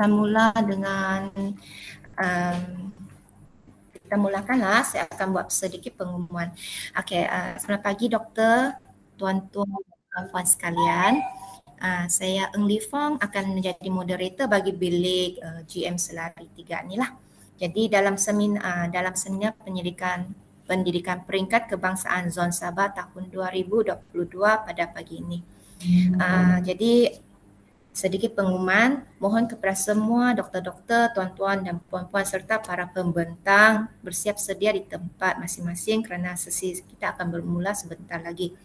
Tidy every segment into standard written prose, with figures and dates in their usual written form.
akan mula dengan kita mulakanlah. Saya akan buat sedikit pengumuman. Okey, selamat pagi doktor, tuan-tuan dan puan sekalian. Saya Eng Li Fong akan menjadi moderator bagi bilik GM Selari 3 ni lah. Jadi dalam seminar pendidikan peringkat kebangsaan Zon Sabah tahun 2022 pada pagi ini. Jadi sedikit pengumuman, mohon kepada semua doktor-doktor, tuan-tuan dan puan-puan serta para pembentang bersiap sedia di tempat masing-masing kerana sesi kita akan bermula sebentar lagi.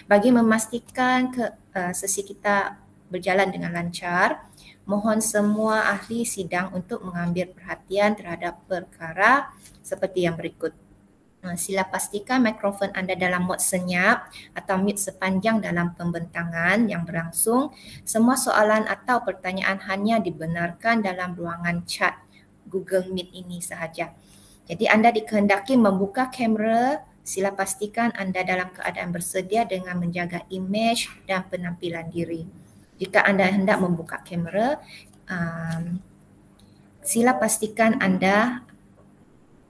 Bagi memastikan sesi kita berjalan dengan lancar, mohon semua ahli sidang untuk mengambil perhatian terhadap perkara seperti yang berikut. Sila pastikan mikrofon anda dalam mod senyap atau mute sepanjang dalam pembentangan yang berlangsung. Semua soalan atau pertanyaan hanya dibenarkan dalam ruangan chat Google Meet ini sahaja. Jadi anda dikehendaki membuka kamera. Sila pastikan anda dalam keadaan bersedia dengan menjaga imej dan penampilan diri. Jika anda hendak membuka kamera, sila pastikan anda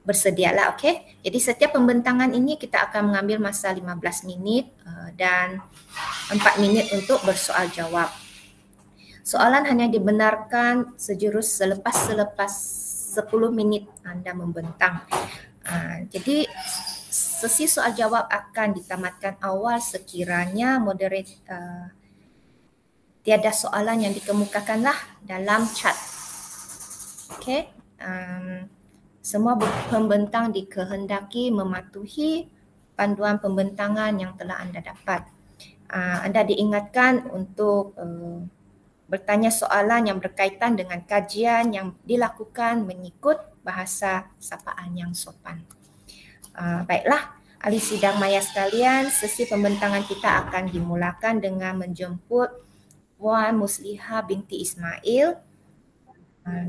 bersedialah, okey. Jadi setiap pembentangan ini kita akan mengambil masa 15 minit dan 4 minit untuk bersoal jawab. Soalan hanya dibenarkan sejurus selepas 10 minit anda membentang. Jadi sesi soal jawab akan ditamatkan awal sekiranya tiada soalan yang dikemukakanlah dalam chat. Okey. Semua pembentang dikehendaki mematuhi panduan pembentangan yang telah anda dapat. Anda diingatkan untuk bertanya soalan yang berkaitan dengan kajian yang dilakukan mengikut bahasa sapaan yang sopan. Baiklah, ahli sidang maya sekalian, sesi pembentangan kita akan dimulakan dengan menjemput Puan Muslihah binti Ismail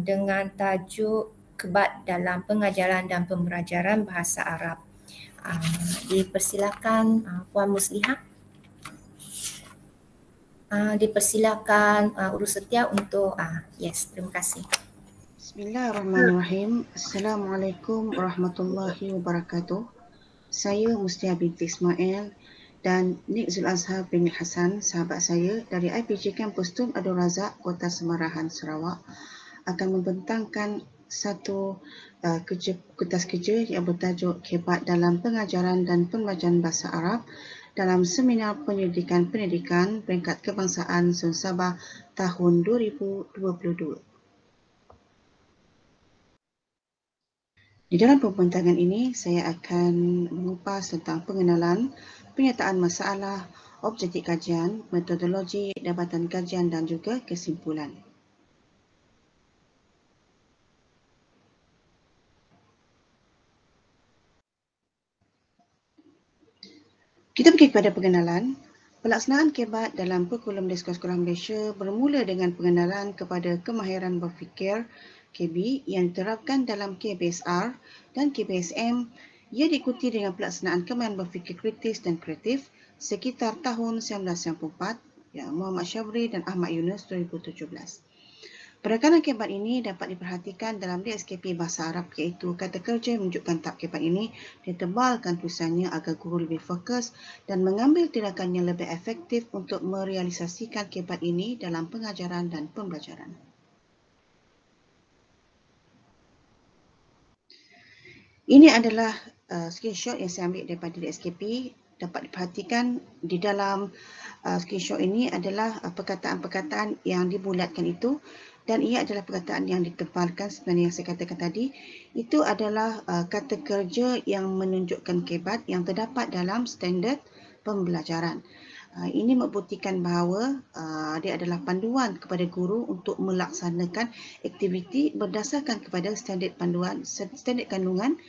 dengan tajuk Kebat dalam Pengajaran dan Pembelajaran Bahasa Arab. Dipersilakan Puan Muslihah. Dipersilakan Urus Setia untuk terima kasih. Bismillahirrahmanirrahim. Assalamualaikum warahmatullahi wabarakatuh. Saya Muslihah binti Ismail dan Nik Zul Azhar bin Hassan, sahabat saya dari IPG Kampus Tun Abdul Razak, Kota Semarahan, Sarawak, akan membentangkan satu kertas kerja yang bertajuk Kebat dalam Pengajaran dan Pembelajaran Bahasa Arab dalam Seminar Pendidikan Peringkat Kebangsaan Zon Sabah tahun 2022. Di dalam pembentangan ini, saya akan mengupas tentang pengenalan, penyataan masalah, objektif kajian, metodologi, dapatan kajian dan juga kesimpulan. Kita pergi kepada pengenalan. Pelaksanaan kebat dalam kurikulum di sekolah-sekolah Malaysia bermula dengan pengenalan kepada kemahiran berfikir KB yang diterapkan dalam KBSR dan KBSM. Ia diikuti dengan pelaksanaan kemahiran berfikir kritis dan kreatif sekitar tahun 1994, Muhammad Syabri dan Ahmad Yunus 2017. Penekanan kebat ini dapat diperhatikan dalam DSKP Bahasa Arab, iaitu kata kerja menunjukkan tahap kebat ini ditebalkan tulisannya agar guru lebih fokus dan mengambil tindakan yang lebih efektif untuk merealisasikan kebat ini dalam pengajaran dan pembelajaran. Ini adalah screenshot yang saya ambil daripada DSKP. Dapat diperhatikan di dalam screenshot ini adalah perkataan-perkataan yang dibulatkan itu. Dan ia adalah perkataan yang ditebalkan sebenarnya yang saya katakan tadi. Itu adalah kata kerja yang menunjukkan kebat yang terdapat dalam standard pembelajaran. Ini membuktikan bahawa dia adalah panduan kepada guru untuk melaksanakan aktiviti berdasarkan kepada standard panduan, standard kandungan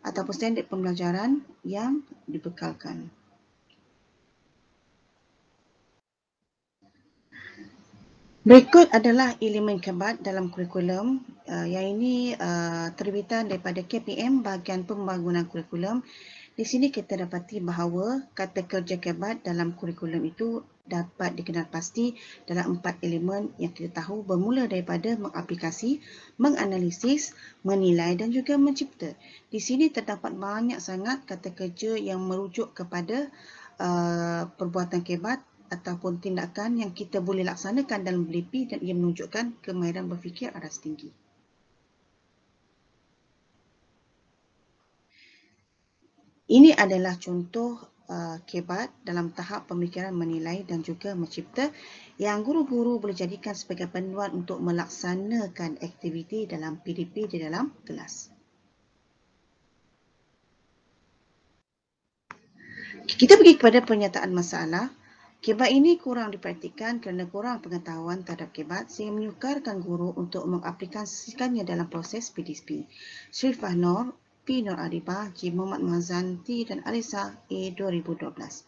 ataupun standard pembelajaran yang dibekalkan. Berikut adalah elemen kebat dalam kurikulum. Yang ini terbitan daripada KPM bahagian pembangunan kurikulum. Di sini kita dapati bahawa kata kerja kebat dalam kurikulum itu dapat dikenal pasti dalam 4 elemen yang kita tahu, bermula daripada mengaplikasi, menganalisis, menilai dan juga mencipta. Di sini terdapat banyak sangat kata kerja yang merujuk kepada perbuatan kebat ataupun tindakan yang kita boleh laksanakan dalam BLIPI dan ia menunjukkan kemahiran berfikir aras tinggi. Ini adalah contoh kebat dalam tahap pemikiran menilai dan juga mencipta yang guru-guru boleh jadikan sebagai panduan untuk melaksanakan aktiviti dalam PDP di dalam kelas. Kita pergi kepada pernyataan masalah. Kebat ini kurang dipraktikkan kerana kurang pengetahuan terhadap kebat sehingga menyukarkan guru untuk mengaplikasikannya dalam proses PDP. Syrifah Nur, P. Nur Adibah, J. Muhammad Mazan, T. dan Alisa, A. 2012.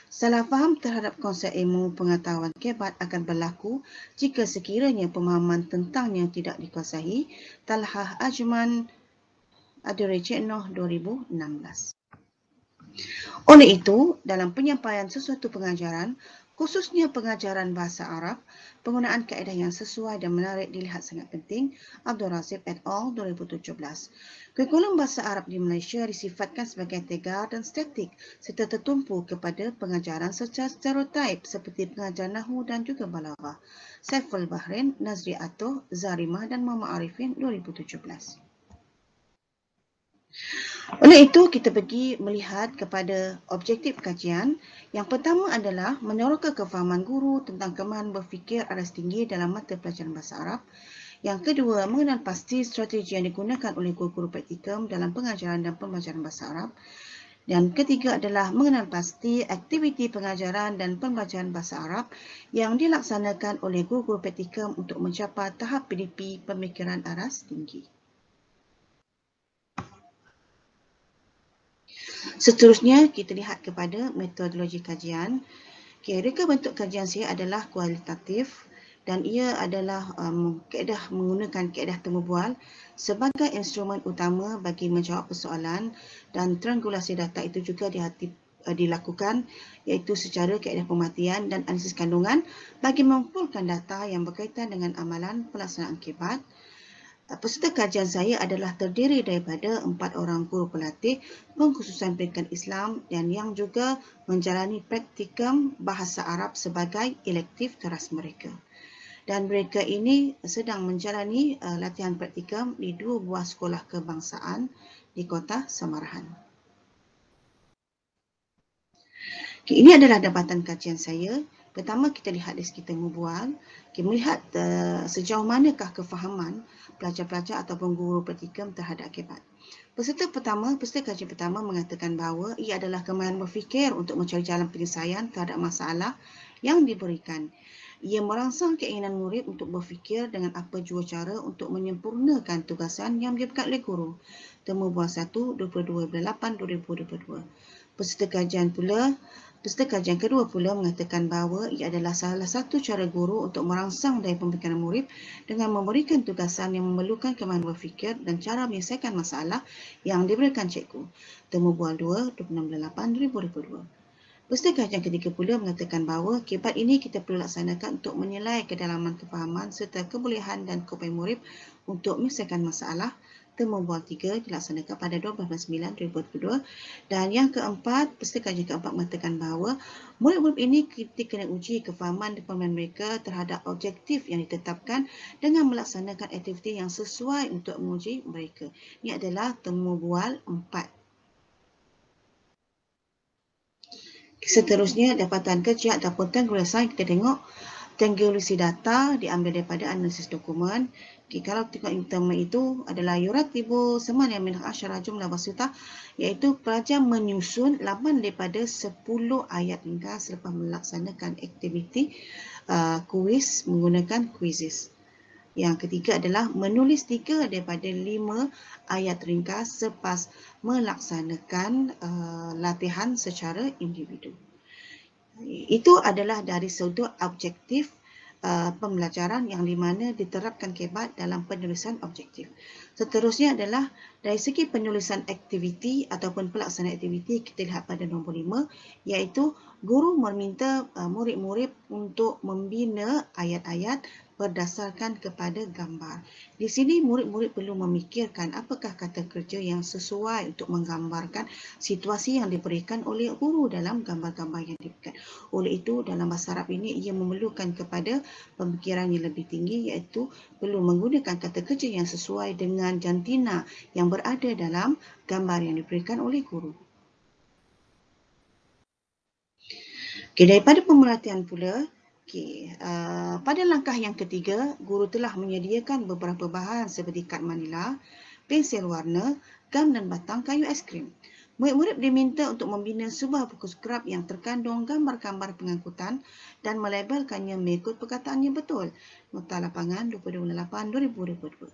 Salah faham terhadap konsep ilmu pengetahuan kebat akan berlaku jika sekiranya pemahaman tentangnya tidak dikuasai. Talhah Ajman, Adore Ceknoh, 2016. Oleh itu, dalam penyampaian sesuatu pengajaran, khususnya pengajaran bahasa Arab, penggunaan kaedah yang sesuai dan menarik dilihat sangat penting. Abdul Razif et al. 2017. Kurikulum bahasa Arab di Malaysia disifatkan sebagai tegar dan statik serta tertumpu kepada pengajaran secara stereotype seperti pengajaran Nahu dan juga Balaghah. Saiful Bahrain, Nazri Atoh, Zarimah dan Muhammad Arifin 2017. Oleh itu, kita pergi melihat kepada objektif kajian. Yang pertama adalah menyorokan kefahaman guru tentang kemahiran berfikir aras tinggi dalam mata pelajaran bahasa Arab. Yang kedua, mengenal pasti strategi yang digunakan oleh guru-guru praktikum dalam pengajaran dan pembelajaran bahasa Arab. Dan ketiga adalah mengenal pasti aktiviti pengajaran dan pembelajaran bahasa Arab yang dilaksanakan oleh guru-guru praktikum untuk mencapai tahap PDP pemikiran aras tinggi. Seterusnya, kita lihat kepada metodologi kajian. Reka bentuk kajian saya adalah kualitatif dan ia adalah kaedah menggunakan kaedah temu bual sebagai instrumen utama bagi menjawab persoalan, dan triangulasi data itu juga dilakukan iaitu secara kaedah pematian dan analisis kandungan bagi mengumpulkan data yang berkaitan dengan amalan pelaksanaan kebat. Peserta kajian saya adalah terdiri daripada 4 orang guru pelatih pengkhususan pendidikan Islam dan yang juga menjalani praktikum bahasa Arab sebagai elektif teras mereka. Dan mereka ini sedang menjalani latihan praktikum di 2 buah sekolah kebangsaan di Kota Samarahan. Ini adalah dapatan kajian saya. Pertama, kita lihat dari segi temu bual. Kita melihat sejauh manakah kefahaman pelajar-pelajar ataupun guru praktikum terhadap kebat. Peserta kajian pertama mengatakan bahawa ia adalah kemahiran berfikir untuk mencari jalan penyelesaian terhadap masalah yang diberikan. Ia merangsang keinginan murid untuk berfikir dengan apa jua cara untuk menyempurnakan tugasan yang diberikan oleh guru. Temu bual 1, 22/8/2022. Peserta kajian kedua pula mengatakan bahawa ia adalah salah satu cara guru untuk merangsang daya pemikiran murid dengan memberikan tugasan yang memerlukan kemahiran berfikir dan cara menyelesaikan masalah yang diberikan cikgu. Temu bual 2, 26/8/2022. Peserta kajian ketiga pula mengatakan bahawa kebat ini kita perlu laksanakan untuk menilai kedalaman kefahaman serta kebolehan dan keupayaan murid untuk menyelesaikan masalah. Temu bual 3 dilaksanakan pada 12/9/2022. Dan yang keempat, peserta kajian keempat mengatakan bahawa murid-murid ini kita kena uji kefahaman dan pemahaman mereka terhadap objektif yang ditetapkan dengan melaksanakan aktiviti yang sesuai untuk menguji mereka. Ini adalah temu bual 4. Seterusnya, dapatan kerja ataupun triangulasi, kita tengok triangulasi data diambil daripada analisis dokumen. Kalau tengok term itu adalah yuratibu samania min asyara jumlah basitah, iaitu pelajar menyusun 8 daripada 10 ayat ringkas selepas melaksanakan aktiviti kuis menggunakan quizzes. Yang ketiga adalah menulis 3 daripada 5 ayat ringkas selepas melaksanakan latihan secara individu. Itu adalah dari sudut objektif pembelajaran yang di mana diterapkan kebat dalam penulisan objektif. Seterusnya adalah dari segi penulisan aktiviti ataupun pelaksanaan aktiviti, kita lihat pada nombor 5, iaitu guru meminta murid-murid untuk membina ayat-ayat berdasarkan kepada gambar. Di sini murid-murid perlu memikirkan apakah kata kerja yang sesuai untuk menggambarkan situasi yang diberikan oleh guru dalam gambar-gambar yang diberikan. Oleh itu, dalam bahasa Arab ini ia memerlukan kepada pemikiran yang lebih tinggi, iaitu perlu menggunakan kata kerja yang sesuai dengan jantina yang berada dalam gambar yang diberikan oleh guru. Okay, daripada pemerhatian pula, pada langkah yang ketiga, guru telah menyediakan beberapa bahan seperti kad manila, pensel warna, gam dan batang kayu aiskrim. Murid-murid diminta untuk membina sebuah buku skrap yang terkandung gambar-gambar pengangkutan dan melabelkannya mengikut perkataan yang betul. Nota lapangan 2028-2022.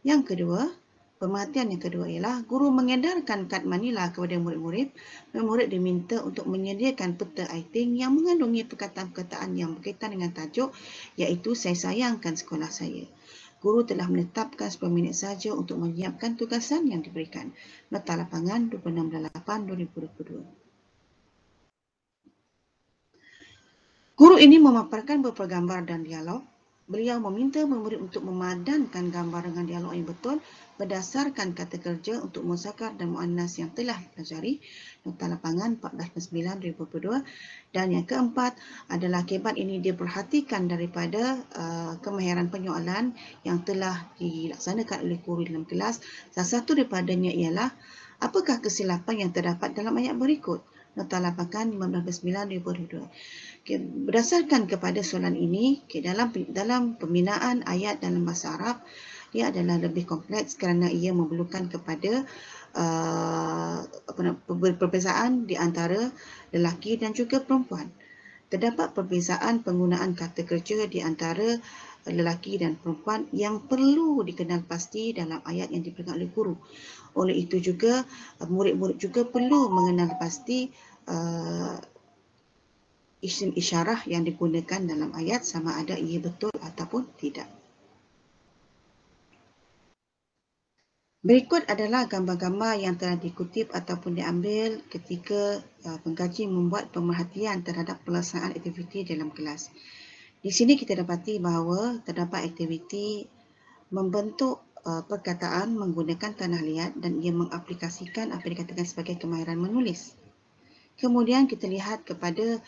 Yang kedua, pemerhatian yang kedua ialah guru mengedarkan kad manila kepada murid-murid. Murid diminta untuk menyediakan peta iting yang mengandungi perkataan-perkataan yang berkaitan dengan tajuk, iaitu saya sayangkan sekolah saya. Guru telah menetapkan 10 minit saja untuk menyiapkan tugasan yang diberikan. Nota lapangan 26/8/2022. Guru ini memaparkan beberapa gambar dan dialog. Beliau meminta murid untuk memadankan gambar dengan dialog yang betul berdasarkan kata kerja untuk muzakkar dan muannas yang telah dipelajari. Nota lapangan 14/9/2022. Dan yang keempat adalah kebat ini diperhatikan daripada kemahiran penyoalan yang telah dilaksanakan oleh guru dalam kelas. Salah satu daripadanya ialah apakah kesilapan yang terdapat dalam ayat berikut. Nota lapangan 15/9/2022. Okay, berdasarkan kepada soalan ini, dalam pembinaan ayat dalam bahasa Arab, ia adalah lebih kompleks kerana ia memerlukan kepada perbezaan di antara lelaki dan juga perempuan. Terdapat perbezaan penggunaan kata kerja di antara lelaki dan perempuan yang perlu dikenal pasti dalam ayat yang diberikan oleh guru. Oleh itu juga, murid-murid juga perlu mengenal pasti isim isyarah yang digunakan dalam ayat sama ada ia betul ataupun tidak. Berikut adalah gambar-gambar yang telah dikutip ataupun diambil ketika pengkaji membuat pemerhatian terhadap pelaksanaan aktiviti dalam kelas. Di sini kita dapati bahawa terdapat aktiviti membentuk perkataan menggunakan tanah liat dan ia mengaplikasikan apa yang dikatakan sebagai kemahiran menulis. Kemudian kita lihat kepada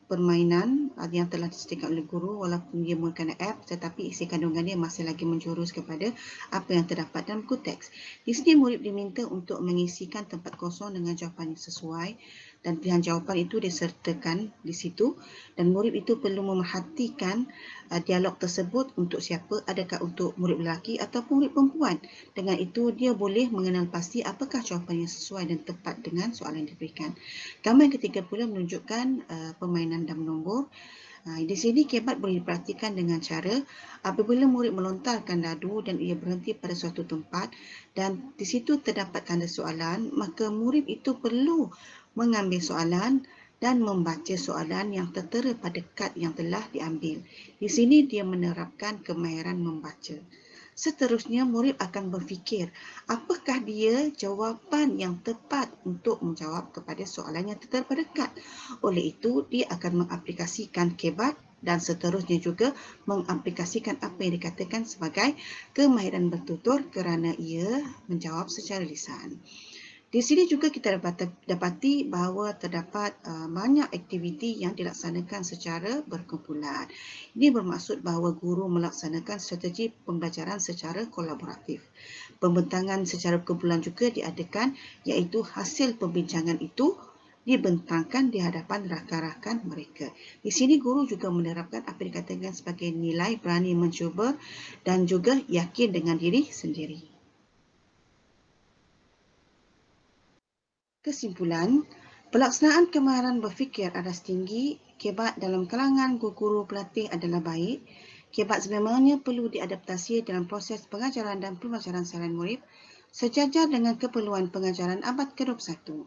permainan yang telah disediakan oleh guru walaupun dia menggunakan app tetapi isi kandungan dia masih lagi menjurus kepada apa yang terdapat dalam buku teks. Di sini murid diminta untuk mengisikan tempat kosong dengan jawapan yang sesuai dan pilihan jawapan itu disertakan di situ dan murid itu perlu memerhatikan dialog tersebut untuk siapa, adakah untuk murid lelaki ataupun murid perempuan. Dengan itu dia boleh mengenal pasti apakah jawapan yang sesuai dan tepat dengan soalan yang diberikan. Gambar ketiga pula menunjukkan permainan dan nombor. Di sini kebat boleh diperhatikan dengan cara apabila murid melontarkan dadu dan ia berhenti pada suatu tempat dan di situ terdapat tanda soalan, maka murid itu perlu mengambil soalan dan membaca soalan yang tertera pada kad yang telah diambil. Di sini dia menerapkan kemahiran membaca. Seterusnya, murid akan berfikir apakah dia jawapan yang tepat untuk menjawab kepada soalan yang tertera pada kad. Oleh itu, dia akan mengaplikasikan kebat dan seterusnya juga mengaplikasikan apa yang dikatakan sebagai kemahiran bertutur kerana ia menjawab secara lisan. Di sini juga kita dapati bahawa terdapat banyak aktiviti yang dilaksanakan secara berkumpulan. Ini bermaksud bahawa guru melaksanakan strategi pembelajaran secara kolaboratif. Pembentangan secara berkumpulan juga diadakan iaitu hasil perbincangan itu dibentangkan di hadapan rakan-rakan mereka. Di sini guru juga menerapkan apa yang dikatakan sebagai nilai berani mencuba dan juga yakin dengan diri sendiri. Kesimpulan, pelaksanaan kemahiran berfikir aras tinggi, kebat dalam kalangan guru pelatih adalah baik. Kebat sebenarnya perlu diadaptasi dalam proses pengajaran dan pembelajaran salian murid sejajar dengan keperluan pengajaran abad ke-21.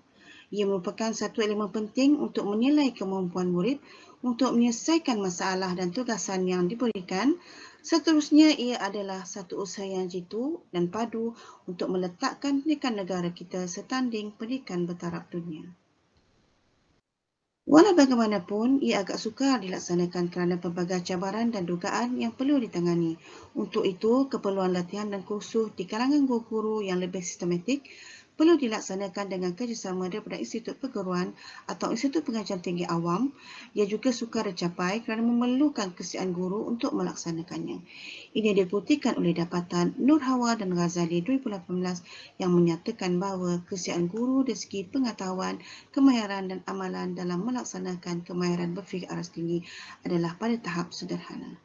Ia merupakan satu elemen penting untuk menilai kemampuan murid untuk menyelesaikan masalah dan tugasan yang diberikan. Seterusnya, ia adalah satu usaha yang jitu dan padu untuk meletakkan pendidikan negara kita setanding pendidikan bertaraf dunia. Walau bagaimanapun, ia agak sukar dilaksanakan kerana pelbagai cabaran dan dugaan yang perlu ditangani. Untuk itu, keperluan latihan dan kursus di kalangan guru-guru yang lebih sistematik perlu dilaksanakan dengan kerjasama daripada Institut Perguruan atau Institut Pengajian Tinggi Awam. Ia juga sukar dicapai kerana memerlukan kesediaan guru untuk melaksanakannya. Ini dibuktikan oleh dapatan Nur Hawa dan Ghazali 2018 yang menyatakan bahawa kesediaan guru dari segi pengetahuan, kemahiran dan amalan dalam melaksanakan kemahiran berfikir aras tinggi adalah pada tahap sederhana.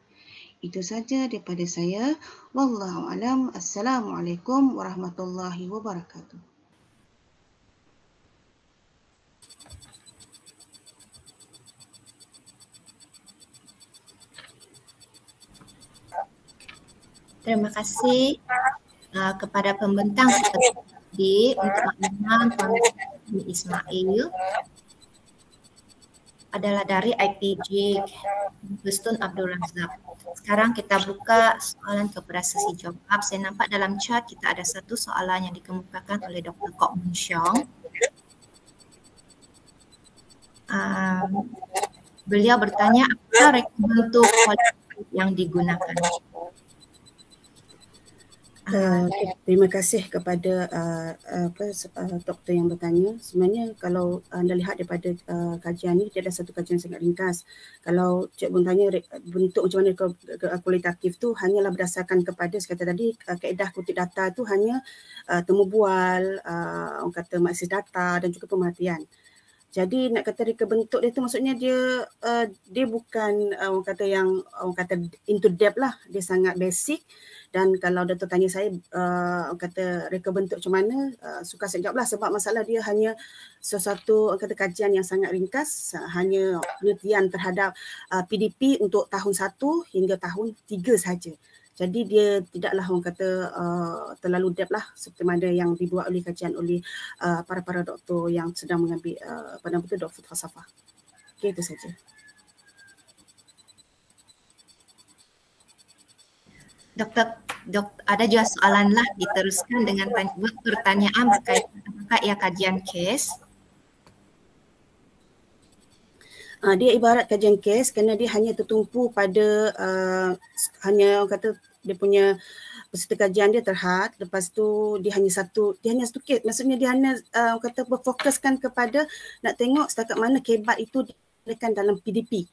Itu saja daripada saya. Wallahu alam. Assalamualaikum warahmatullahi wabarakatuh. Terima kasih kepada pembentang tadi untuk makluman Tuan Ismail adalah dari IPJ Gustun Abdul Razak. Sekarang kita buka soalan kepada sesi jawab. Saya nampak dalam chat kita ada satu soalan yang dikemukakan oleh Dr. Kok Mun Siong. Beliau bertanya apa reka bentuk kualitatif yang digunakan. Terima kasih kepada doktor yang bertanya. Sebenarnya kalau anda lihat daripada kajian ini, dia ada satu kajian sangat ringkas. Kalau cikgu bertanya bentuk macam mana kualitatif tu hanyalah berdasarkan kepada sekata tadi kaedah kutip data tu hanya temu bual, orang kata maksis data dan juga pemerhatian. Jadi nak kata reka bentuk dia tu maksudnya dia bukan orang kata yang orang kata into depth lah, dia sangat basic. Dan kalau doktor tanya saya orang kata reka bentuk macam mana, suka saya jawab lah sebab masalah dia hanya sesuatu orang kata kajian yang sangat ringkas, hanya penelitian terhadap PDP untuk tahun 1 hingga tahun 3 saja. Jadi dia tidaklah orang kata terlalu depth lah seperti mana yang dibuat oleh kajian oleh para doktor yang sedang mengambil pada betul doktor falsafah. Okey, itu saja. Doktor, ada juga soalan lah diteruskan dengan pertanyaan berkaitan apakah ia kajian kes. Dia ibarat kajian kes kerana dia hanya tertumpu pada hanya orang kata dia punya peserta kajian dia terhad, lepas tu dia hanya satu kes, maksudnya dia hanya orang kata berfokuskan kepada nak tengok setakat mana kebat itu digunakan dalam PDP.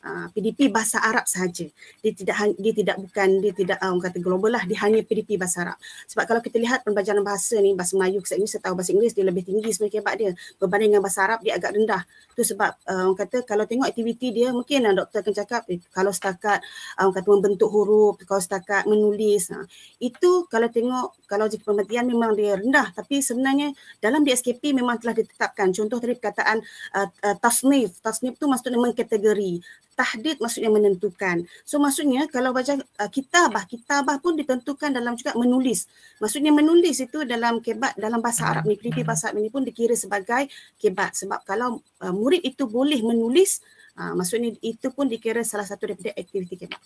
PDP bahasa Arab sahaja. Dia tidak orang kata global lah, dia hanya PDP bahasa Arab. Sebab kalau kita lihat pembelajaran bahasa ni, bahasa Melayu, saya tahu bahasa Inggeris dia lebih tinggi sebenarnya kebat dia. Berbanding dengan bahasa Arab dia agak rendah. Itu sebab orang kata kalau tengok aktiviti dia, mungkin doktor akan cakap kalau setakat orang kata membentuk huruf, kalau setakat menulis, itu kalau tengok kalau jika pemerhatian memang dia rendah, tapi sebenarnya dalam DSKP memang telah ditetapkan. Contoh tadi perkataan tasnif tu maksudnya mengkategori. Tahdid maksudnya menentukan. So maksudnya kalau baca kitabah pun ditentukan dalam juga menulis. Maksudnya menulis itu dalam kebat dalam bahasa Arab ni, PDP bahasa Arab ni pun dikira sebagai kebat. Sebab kalau murid itu boleh menulis, maksudnya itu pun dikira salah satu daripada aktiviti kebat.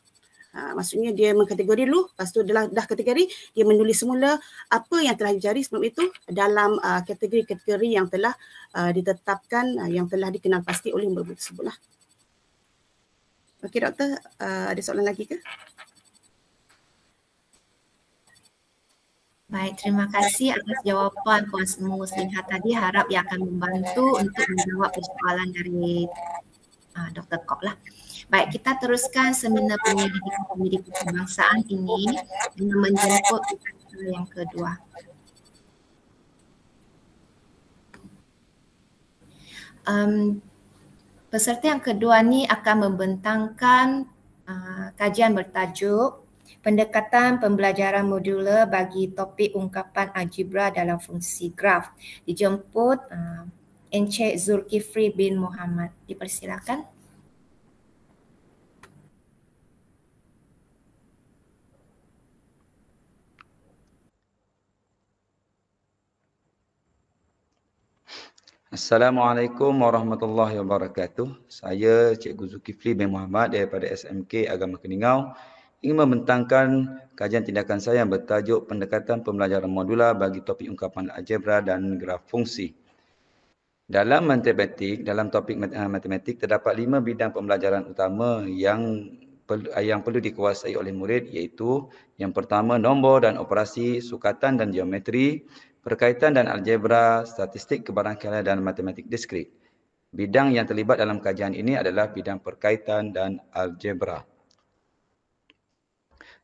Maksudnya dia mengkategori dulu, lepas tu dah kategori, dia menulis semula apa yang telah dijari sebelum itu dalam kategori-kategori yang telah ditetapkan, yang telah dikenal pasti oleh murid tersebut lah. Okey doktor, ada soalan lagi ke? Baik, terima kasih atas jawapan Puan Muslihat tadi. Harap ia akan membantu untuk menjawab persoalan dari Dr. Kok lah. Baik, kita teruskan seminar pendidikan kebangsaan ini dengan menjemput yang kedua. Peserta yang kedua ni akan membentangkan kajian bertajuk Pendekatan Pembelajaran Modular bagi topik ungkapan algebra dalam fungsi graf. Dijemput Encik Zulkifli bin Muhammad. Dipersilakan. Assalamualaikum warahmatullahi wabarakatuh. Saya Cikgu Zulkifli bin Muhammad daripada SMK Agama Keningau ingin membentangkan kajian tindakan saya yang bertajuk pendekatan pembelajaran modular bagi topik ungkapan algebra dan graf fungsi. Dalam matematik, dalam topik matematik terdapat 5 bidang pembelajaran utama yang perlu dikuasai oleh murid, iaitu yang pertama nombor dan operasi, sukatan dan geometri, perkaitan dan algebra, statistik, kebarangkalian dan matematik diskrit. Bidang yang terlibat dalam kajian ini adalah bidang perkaitan dan algebra.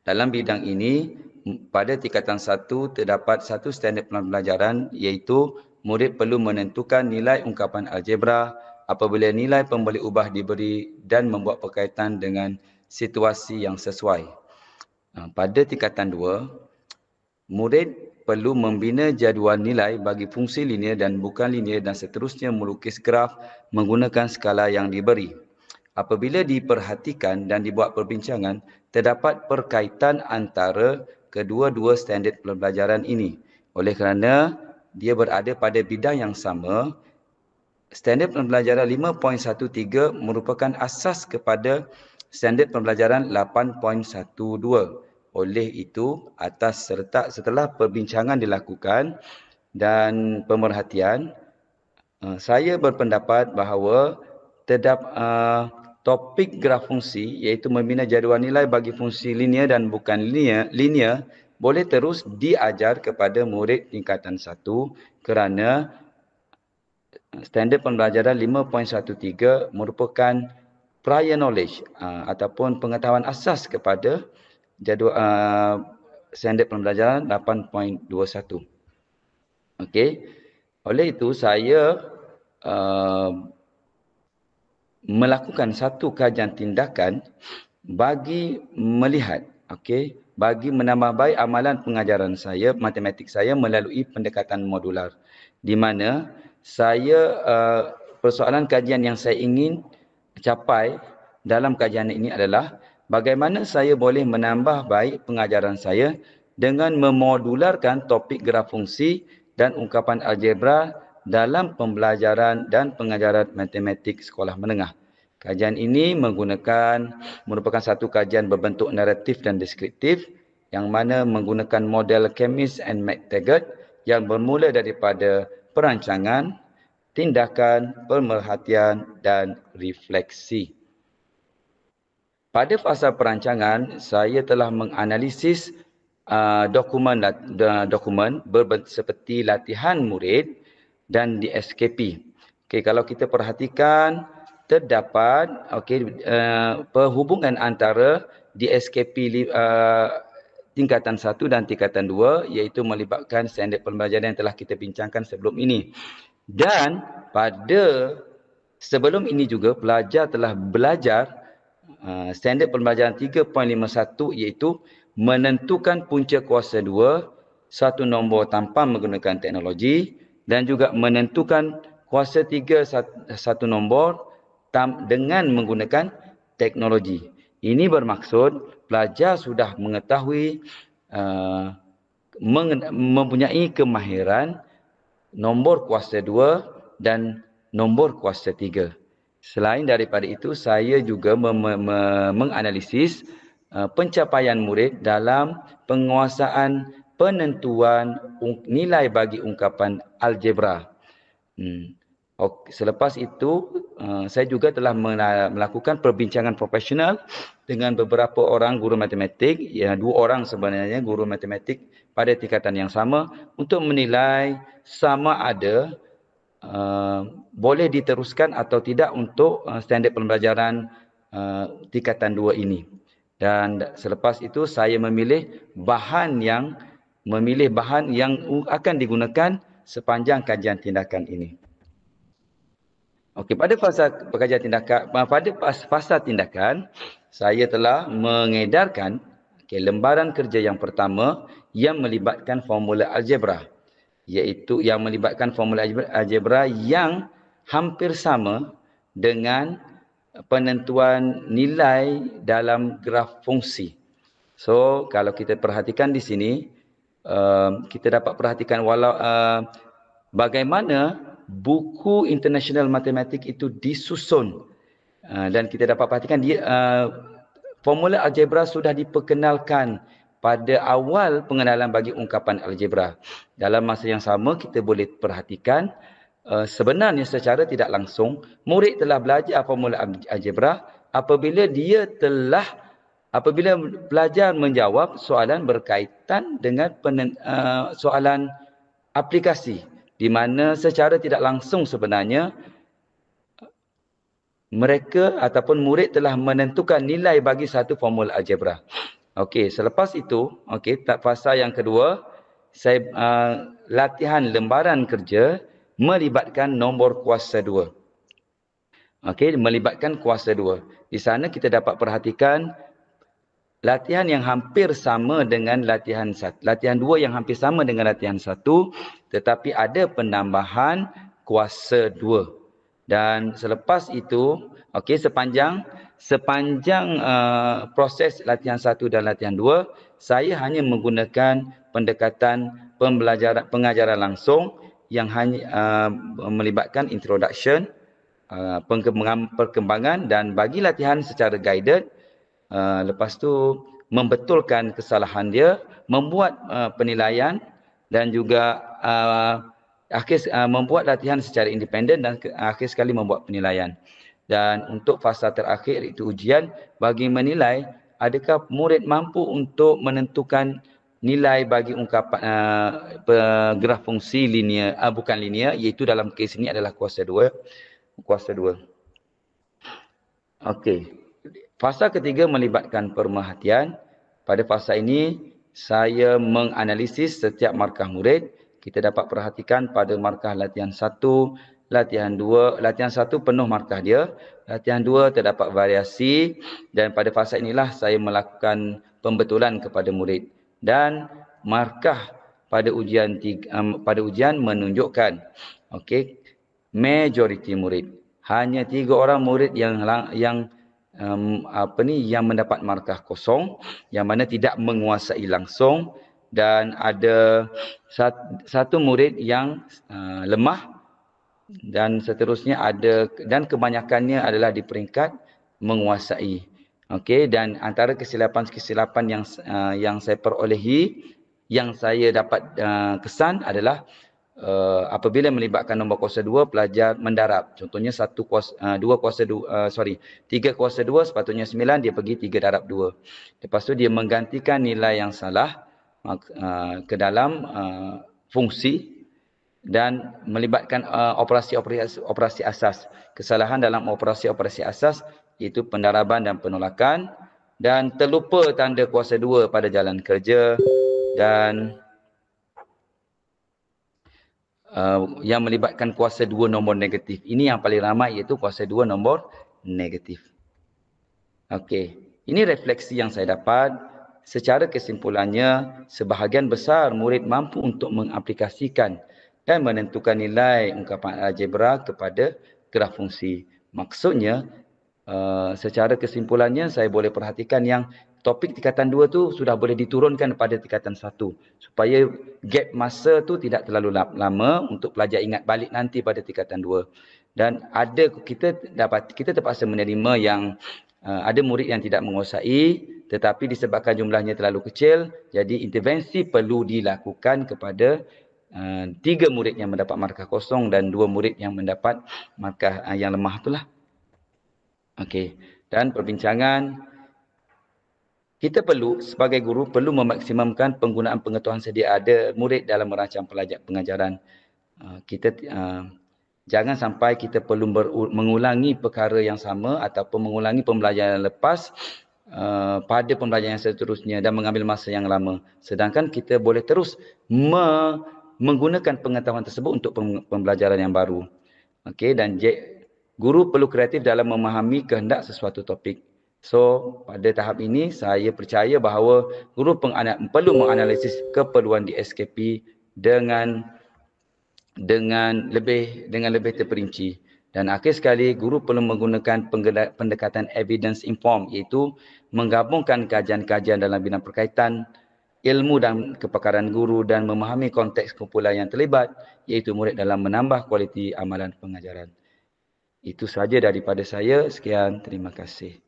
Dalam bidang ini, pada tingkatan 1 terdapat satu standard pembelajaran, iaitu murid perlu menentukan nilai ungkapan algebra apabila nilai pemboleh ubah diberi dan membuat perkaitan dengan situasi yang sesuai. Pada tingkatan 2, murid perlu membina jadual nilai bagi fungsi linear dan bukan linear dan seterusnya melukis graf menggunakan skala yang diberi. Apabila diperhatikan dan dibuat perbincangan, terdapat perkaitan antara kedua-dua standard pembelajaran ini. Oleh kerana dia berada pada bidang yang sama, standard pembelajaran 5.13 merupakan asas kepada standard pembelajaran 8.12. Oleh itu, setelah perbincangan dilakukan dan pemerhatian, saya berpendapat bahawa topik graf fungsi, iaitu membina jadual nilai bagi fungsi linear dan bukan linear boleh terus diajar kepada murid tingkatan 1 kerana standard pembelajaran 5.13 merupakan prior knowledge ataupun pengetahuan asas kepada jadual standard pembelajaran 8.21. Okey. Oleh itu saya melakukan satu kajian tindakan bagi melihat, bagi menambah baik amalan pengajaran saya, matematik saya melalui pendekatan modular, di mana saya persoalan kajian yang saya ingin capai dalam kajian ini adalah bagaimana saya boleh menambah baik pengajaran saya dengan memodularkan topik graf fungsi dan ungkapan algebra dalam pembelajaran dan pengajaran matematik sekolah menengah. Kajian ini merupakan satu kajian berbentuk naratif dan deskriptif yang mana menggunakan model Chemist and McTaggart yang bermula daripada perancangan, tindakan, pemerhatian dan refleksi. Pada fasa perancangan, saya telah menganalisis dokumen seperti latihan murid dan di SKP. Kalau kita perhatikan, terdapat perhubungan antara di SKP tingkatan 1 dan tingkatan 2, iaitu melibatkan standard pembelajaran yang telah kita bincangkan sebelum ini. Dan sebelum ini juga pelajar telah belajar standard pembelajaran 3.51, iaitu menentukan punca kuasa 2 satu nombor tanpa menggunakan teknologi dan juga menentukan kuasa 3 satu nombor dengan menggunakan teknologi. Ini bermaksud pelajar sudah mengetahui mempunyai kemahiran nombor kuasa 2 dan nombor kuasa 3. Selain daripada itu, saya juga menganalisis pencapaian murid dalam penguasaan penentuan nilai bagi ungkapan algebra. Selepas itu, saya juga telah melakukan perbincangan profesional dengan beberapa orang guru matematik, 2 orang sebenarnya guru matematik pada tingkatan yang sama, untuk menilai sama ada boleh diteruskan atau tidak untuk standard pembelajaran tingkatan 2 ini. Dan selepas itu saya memilih bahan yang akan digunakan sepanjang kajian tindakan ini. Pada fasa tindakan, saya telah mengedarkan lembaran kerja yang pertama yang melibatkan formula algebra, iaitu yang melibatkan formula algebra yang hampir sama dengan penentuan nilai dalam graf fungsi. So, kalau kita perhatikan di sini, kita dapat perhatikan bagaimana buku International Mathematics itu disusun. Dan kita dapat perhatikan dia formula algebra sudah diperkenalkan pada awal pengenalan bagi ungkapan algebra. Dalam masa yang sama kita boleh perhatikan sebenarnya secara tidak langsung murid telah belajar formula algebra apabila belajar menjawab soalan berkaitan dengan soalan aplikasi, di mana secara tidak langsung sebenarnya mereka ataupun murid telah menentukan nilai bagi satu formula algebra. Okey, selepas itu, fasa yang kedua, saya latihan lembaran kerja melibatkan nombor kuasa 2. Okey, melibatkan kuasa 2. Di sana kita dapat perhatikan latihan yang hampir sama dengan latihan 1. Latihan 2 yang hampir sama dengan latihan 1, tetapi ada penambahan kuasa 2. Dan selepas itu, sepanjang proses latihan 1 dan latihan 2, saya hanya menggunakan pendekatan pengajaran langsung yang hanya melibatkan introduction, perkembangan, dan bagi latihan secara guided, lepas tu membetulkan kesalahan dia, membuat penilaian dan juga membuat latihan secara independen dan akhir sekali membuat penilaian. Dan untuk fasa terakhir itu ujian bagi menilai adakah murid mampu untuk menentukan nilai bagi ungkapan graf fungsi linear, bukan linear, iaitu dalam kes ini adalah kuasa 2. Okey. Fasa ketiga melibatkan pemerhatian. Pada fasa ini saya menganalisis setiap markah murid. Kita dapat perhatikan pada markah latihan 1, latihan 2, latihan 1 penuh markah dia, latihan 2 terdapat variasi, dan pada fasa inilah saya melakukan pembetulan kepada murid. Dan markah pada ujian menunjukkan majoriti murid. Hanya 3 orang murid yang mendapat markah kosong, yang mana tidak menguasai langsung, dan ada satu murid yang lemah, dan seterusnya dan kebanyakannya adalah di peringkat menguasai. Dan antara kesilapan yang saya perolehi, yang saya dapat kesan adalah apabila melibatkan nombor kuasa 2, pelajar mendarab. Contohnya 3 kuasa 2 sepatutnya 9, dia pergi 3 darab 2. Lepas tu dia menggantikan nilai yang salah ke dalam fungsi dan melibatkan operasi asas. Kesalahan dalam operasi asas iaitu pendaraban dan penolakan, dan terlupa tanda kuasa 2 pada jalan kerja, dan yang melibatkan kuasa 2 nombor negatif. Ini yang paling ramai, iaitu kuasa 2 nombor negatif. Ini refleksi yang saya dapat. Secara kesimpulannya, sebahagian besar murid mampu untuk mengaplikasikan dan menentukan nilai ungkapan algebra kepada graf fungsi. Maksudnya, secara kesimpulannya saya boleh perhatikan yang topik tingkatan 2 tu sudah boleh diturunkan pada tingkatan 1 supaya gap masa tu tidak terlalu lama untuk pelajar ingat balik nanti pada tingkatan 2. Dan kita terpaksa menerima yang ada murid yang tidak menguasai, tetapi disebabkan jumlahnya terlalu kecil, jadi intervensi perlu dilakukan kepada 3 murid yang mendapat markah kosong dan 2 murid yang mendapat markah yang lemah itulah. Dan perbincangan, kita sebagai guru perlu memaksimumkan penggunaan pengetahuan sedia ada murid dalam merancang pengajaran. Jangan sampai kita perlu mengulangi perkara yang sama ataupun mengulangi pembelajaran lepas pada pembelajaran yang seterusnya dan mengambil masa yang lama. Sedangkan kita boleh terus menggunakan pengetahuan tersebut untuk pembelajaran yang baru. Dan guru perlu kreatif dalam memahami kehendak sesuatu topik. So, pada tahap ini saya percaya bahawa guru perlu menganalisis keperluan di SKP dengan lebih terperinci. Dan akhir sekali, guru perlu menggunakan pendekatan evidence informed, iaitu menggabungkan kajian-kajian dalam bidang perkaitan ilmu dan kepakaran guru dan memahami konteks kumpulan yang terlibat, iaitu murid dalam menambah kualiti amalan pengajaran. Itu sahaja daripada saya. Sekian, terima kasih.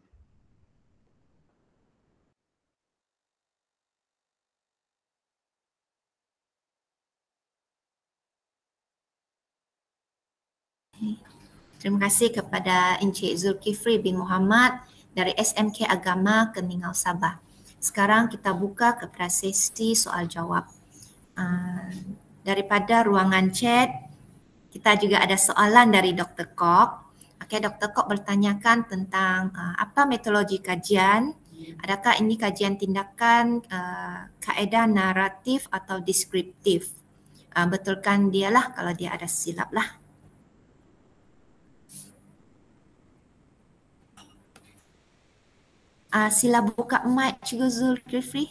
Terima kasih kepada Encik Zulkifli bin Muhammad dari SMK Agama Keningau Sabah. Sekarang kita buka kepada sesi soal jawab. Daripada ruangan chat, kita juga ada soalan dari Dr. Kok. Okey, Dr. Kok bertanyakan tentang apa metodologi kajian. Adakah ini kajian tindakan, kaedah naratif atau deskriptif? Betulkan dialah kalau dia ada silap lah. Sila buka mic Cikgu Zulkifli.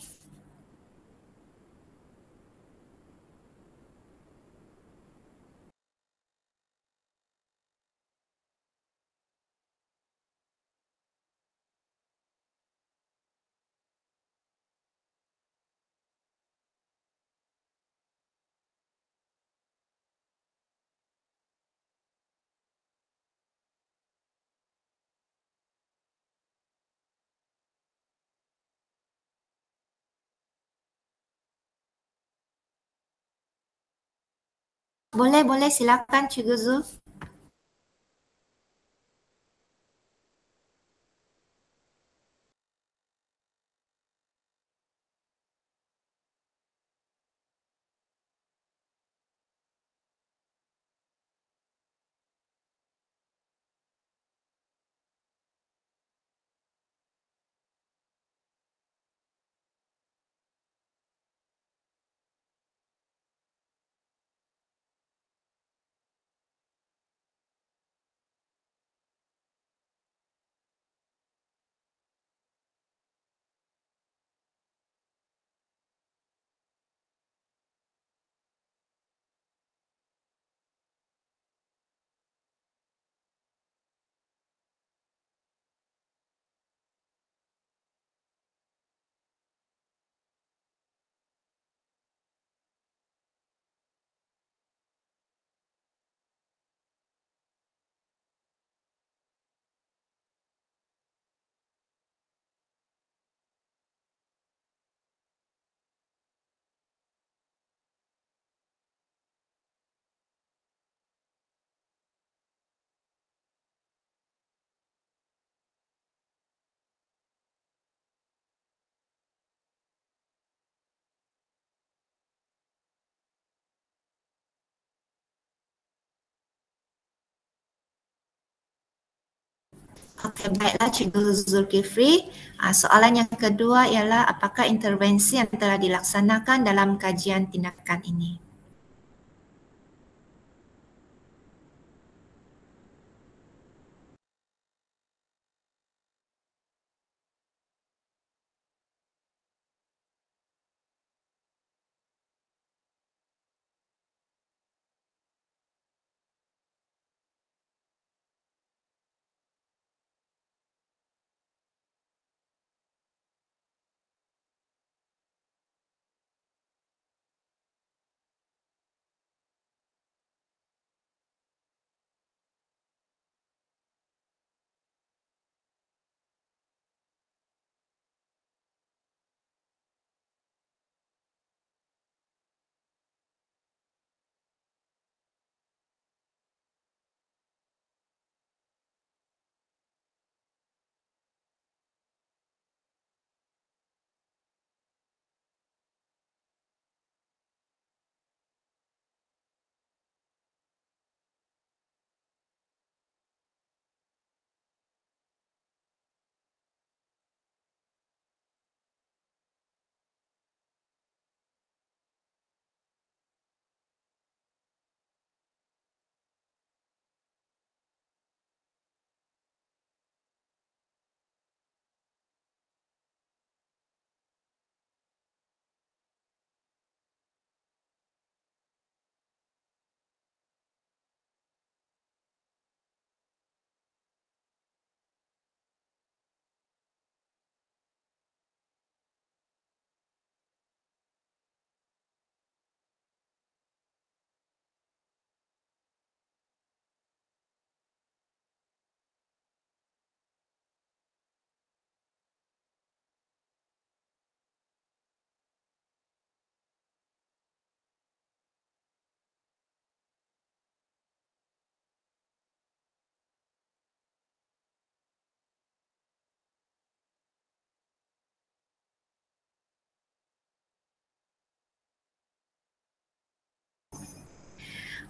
Boleh, silakan Cikgu Zul. Okey, baiklah Cikgu Zulkifli. Soalan yang kedua ialah apakah intervensi yang telah dilaksanakan dalam kajian tindakan ini?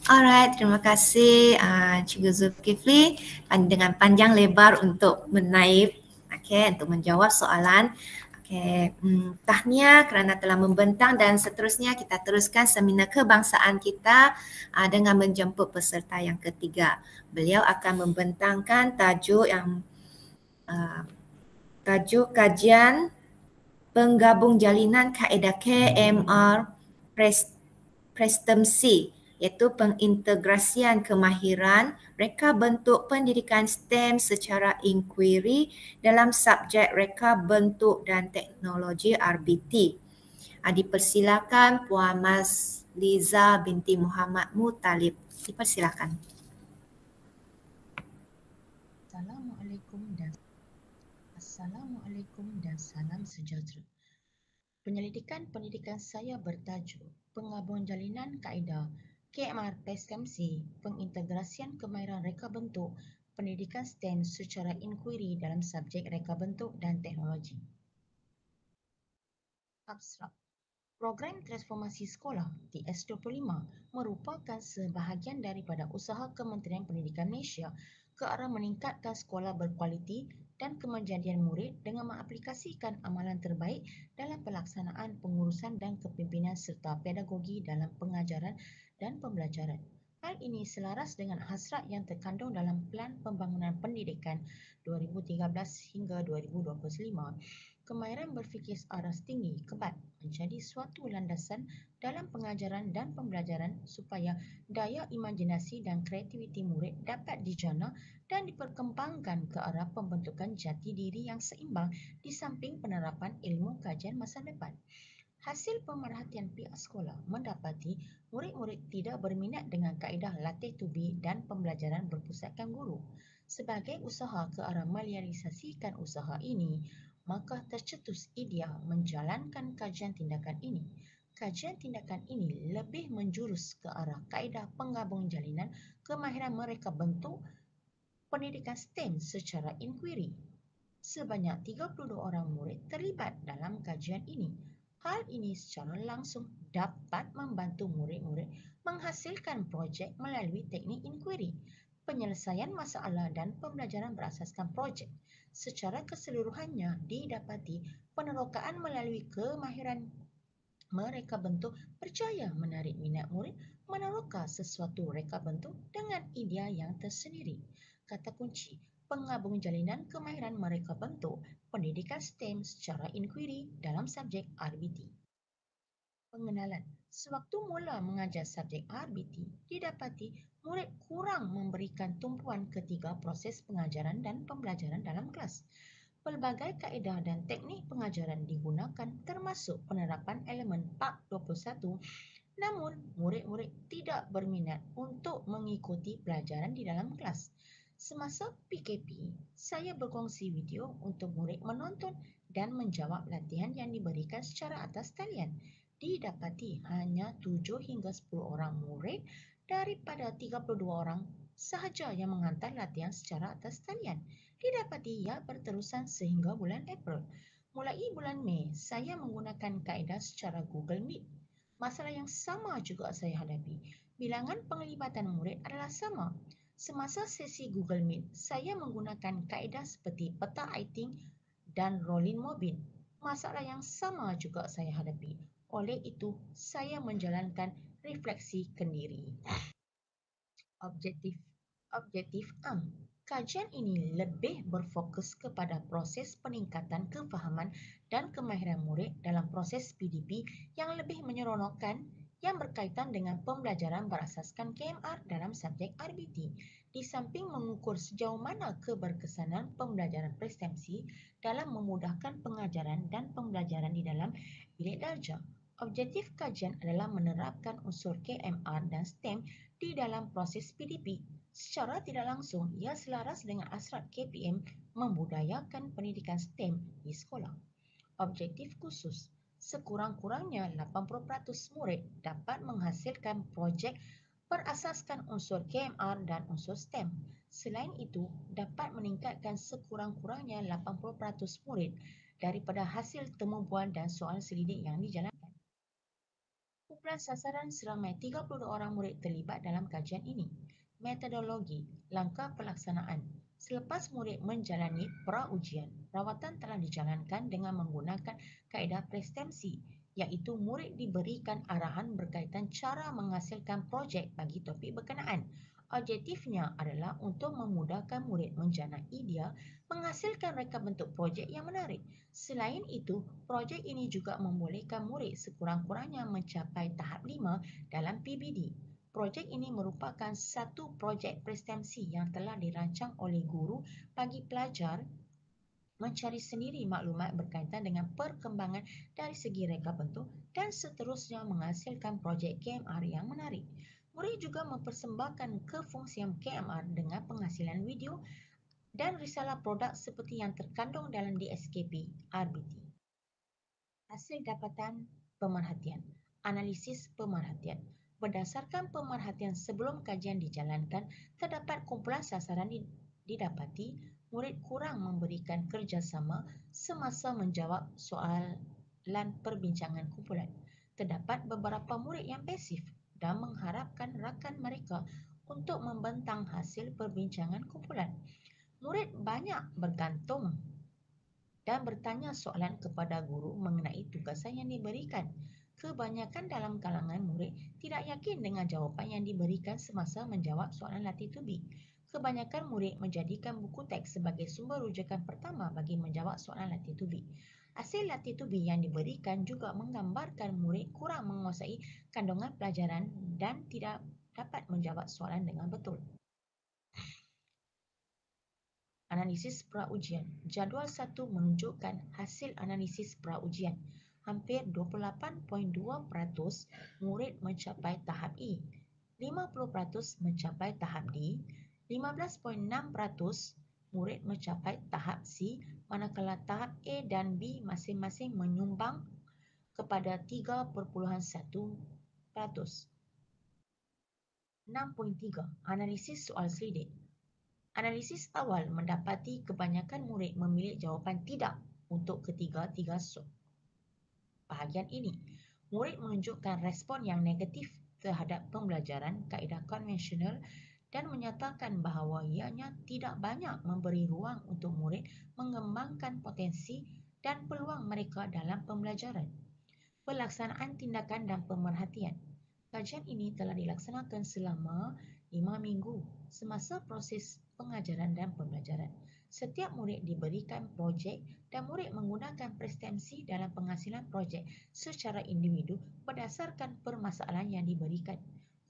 Alright, terima kasih Cikgu Zulkifli dengan panjang lebar untuk menaip, untuk menjawab soalan. Tahniah kerana telah membentang dan seterusnya kita teruskan seminar kebangsaan kita dengan menjemput peserta yang ketiga. Beliau akan membentangkan tajuk kajian penggabung jalinan kaedah KMR Prestemsi, iaitu pengintegrasian kemahiran reka bentuk pendidikan STEM secara inquiry dalam subjek reka bentuk dan teknologi RBT. Dipersilakan Puan Mas Liza binti Muhammad Mutalib. Dipersilakan. Assalamualaikum dan salam sejahtera. Penyelidikan pendidikan saya bertajuk Penggabungan Jalinan Kaedah KMR PSMC, Pengintegrasian Kemahiran Reka Bentuk Pendidikan STEM secara inquiry dalam subjek reka bentuk dan teknologi. Abstrak. Program Transformasi Sekolah TS25 merupakan sebahagian daripada usaha Kementerian Pendidikan Malaysia ke arah meningkatkan sekolah berkualiti dan kemenjadian murid dengan mengaplikasikan amalan terbaik dalam pelaksanaan pengurusan dan kepimpinan serta pedagogi dalam pengajaran dan pembelajaran. Hal ini selaras dengan hasrat yang terkandung dalam Pelan Pembangunan Pendidikan 2013 hingga 2025. Kemahiran berfikir searas tinggi kebat menjadi suatu landasan dalam pengajaran dan pembelajaran supaya daya imajinasi dan kreativiti murid dapat dijana dan diperkembangkan ke arah pembentukan jati diri yang seimbang di samping penerapan ilmu kajian masa depan. Hasil pemerhatian pihak sekolah mendapati murid-murid tidak berminat dengan kaedah latih tubi dan pembelajaran berpusatkan guru. Sebagai usaha ke arah merealisasikan usaha ini, maka tercetus idea menjalankan kajian tindakan ini. Kajian tindakan ini lebih menjurus ke arah kaedah penggabung jalinan kemahiran mereka bentuk pendidikan STEM secara inquiry. Sebanyak 32 orang murid terlibat dalam kajian ini. Hal ini secara langsung dapat membantu murid-murid menghasilkan projek melalui teknik inquiry, penyelesaian masalah dan pembelajaran berasaskan projek. Secara keseluruhannya didapati penerokaan melalui kemahiran mereka bentuk percaya menarik minat murid meneroka sesuatu reka bentuk dengan idea yang tersendiri. Kata kunci, penggabung jalinan kemahiran mereka bentuk pendidikan STEM secara inquiry dalam subjek RBT. Pengenalan. Sewaktu mula mengajar subjek RBT, didapati murid kurang memberikan tumpuan ketika proses pengajaran dan pembelajaran dalam kelas. Pelbagai kaedah dan teknik pengajaran digunakan termasuk penerapan elemen Pak 21, namun murid-murid tidak berminat untuk mengikuti pelajaran di dalam kelas. Semasa PKP, saya berkongsi video untuk murid menonton dan menjawab latihan yang diberikan secara atas talian. Didapati hanya 7 hingga 10 orang murid daripada 32 orang sahaja yang menghantar latihan secara atas talian. Didapati ia berterusan sehingga bulan April. Mulai bulan Mei, saya menggunakan kaedah secara Google Meet. Masalah yang sama juga saya hadapi. Bilangan penglibatan murid adalah sama. Semasa sesi Google Meet, saya menggunakan kaedah seperti peta iting dan rolling mobil. Masalah yang sama juga saya hadapi. Oleh itu, saya menjalankan refleksi kendiri. Objektif AM. Kajian ini lebih berfokus kepada proses peningkatan kefahaman dan kemahiran murid dalam proses PDP yang lebih menyeronokkan yang berkaitan dengan pembelajaran berasaskan KMR dalam subjek RBT. Di samping mengukur sejauh mana keberkesanan pembelajaran prestemsi dalam memudahkan pengajaran dan pembelajaran di dalam bilik darjah. Objektif kajian adalah menerapkan unsur KMR dan STEM di dalam proses PDP. Secara tidak langsung, ia selaras dengan hasrat KPM membudayakan pendidikan STEM di sekolah. Objektif khusus, sekurang-kurangnya 80% murid dapat menghasilkan projek berasaskan unsur KMR dan unsur STEM. Selain itu, dapat meningkatkan sekurang-kurangnya 80% murid daripada hasil temubuan dan soal selidik yang dijalankan. Kumpulan sasaran seramai 32 orang murid terlibat dalam kajian ini. Metodologi, langkah pelaksanaan. Selepas murid menjalani pra-ujian, rawatan telah dijalankan dengan menggunakan kaedah prestemsi, iaitu murid diberikan arahan berkaitan cara menghasilkan projek bagi topik berkenaan. Objektifnya adalah untuk memudahkan murid menjana idea menghasilkan reka bentuk projek yang menarik. Selain itu, projek ini juga membolehkan murid sekurang-kurangnya mencapai tahap 5 dalam PBD. Projek ini merupakan satu projek prestemsi yang telah dirancang oleh guru bagi pelajar mencari sendiri maklumat berkaitan dengan perkembangan dari segi reka bentuk dan seterusnya menghasilkan projek KMR yang menarik. Murid juga mempersembahkan kefungsian KMR dengan penghasilan video dan risalah produk seperti yang terkandung dalam DSKP RBT. Hasil dapatan pemerhatian. Analisis pemerhatian. Berdasarkan pemerhatian sebelum kajian dijalankan, terdapat kumpulan sasaran didapati murid kurang memberikan kerjasama semasa menjawab soalan perbincangan kumpulan. Terdapat beberapa murid yang pasif dan mengharapkan rakan mereka untuk membentang hasil perbincangan kumpulan. Murid banyak bergantung dan bertanya soalan kepada guru mengenai tugasan yang diberikan. Kebanyakan dalam kalangan murid tidak yakin dengan jawapan yang diberikan semasa menjawab soalan latih tubi. Kebanyakan murid menjadikan buku teks sebagai sumber rujukan pertama bagi menjawab soalan latih tubi. Hasil latih tubi yang diberikan juga menggambarkan murid kurang menguasai kandungan pelajaran dan tidak dapat menjawab soalan dengan betul. Analisis pra-ujian. Jadual 1 menunjukkan hasil analisis pra-ujian. Hampir 28.2% murid mencapai tahap E, 50% mencapai tahap D, 15.6% murid mencapai tahap C, manakala tahap A dan B masing-masing menyumbang kepada 3.1%. 6.3. Analisis soal selidik. Analisis awal mendapati kebanyakan murid memilih jawapan tidak untuk ketiga-tiga bahagian ini. Murid menunjukkan respon yang negatif terhadap pembelajaran kaedah konvensional dan menyatakan bahawa ianya tidak banyak memberi ruang untuk murid mengembangkan potensi dan peluang mereka dalam pembelajaran. Pelaksanaan tindakan dan pemerhatian. Kajian ini telah dilaksanakan selama 5 minggu semasa proses pengajaran dan pembelajaran. Setiap murid diberikan projek dan murid menggunakan prestemsi dalam penghasilan projek secara individu berdasarkan permasalahan yang diberikan.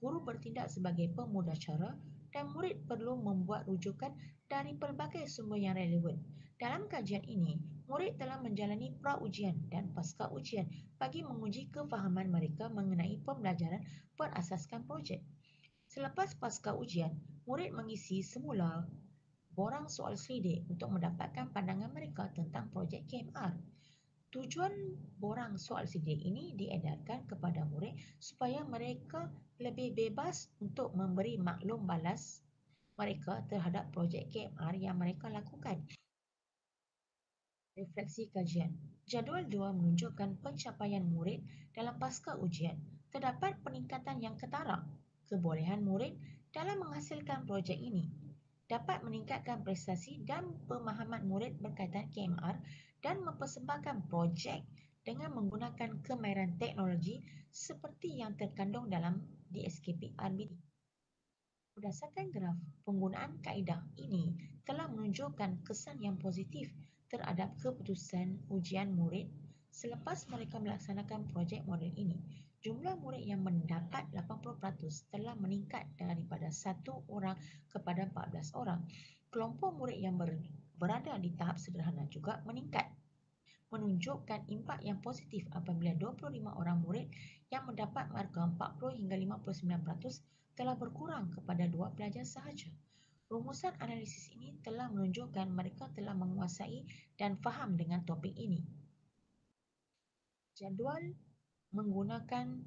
Guru bertindak sebagai pemudacara dan murid perlu membuat rujukan dari pelbagai sumber yang relevan. Dalam kajian ini, murid telah menjalani pra-ujian dan pasca ujian bagi menguji kefahaman mereka mengenai pembelajaran berasaskan projek. Selepas pasca ujian, murid mengisi semula borang soal selidik untuk mendapatkan pandangan mereka tentang projek KMR. Tujuan borang soal selidik ini diedarkan kepada murid supaya mereka lebih bebas untuk memberi maklum balas mereka terhadap projek KMR yang mereka lakukan. Refleksi kajian. Jadual 2 menunjukkan pencapaian murid dalam pasca ujian. Terdapat peningkatan yang ketara. Kebolehan murid dalam menghasilkan projek ini dapat meningkatkan prestasi dan pemahaman murid berkaitan KMR dan mempersembahkan projek dengan menggunakan kemahiran teknologi seperti yang terkandung dalam DSKP RBT. Berdasarkan graf, penggunaan kaedah ini telah menunjukkan kesan yang positif terhadap keputusan ujian murid selepas mereka melaksanakan projek model ini. Jumlah murid yang mendapat 80% telah meningkat daripada 1 orang kepada 14 orang. Kelompok murid yang berada di tahap sederhana juga meningkat, menunjukkan impak yang positif apabila 25 orang murid yang mendapat markah 40 hingga 59% telah berkurang kepada 2 pelajar sahaja. Rumusan analisis ini telah menunjukkan mereka telah menguasai dan faham dengan topik ini. Jadual menggunakan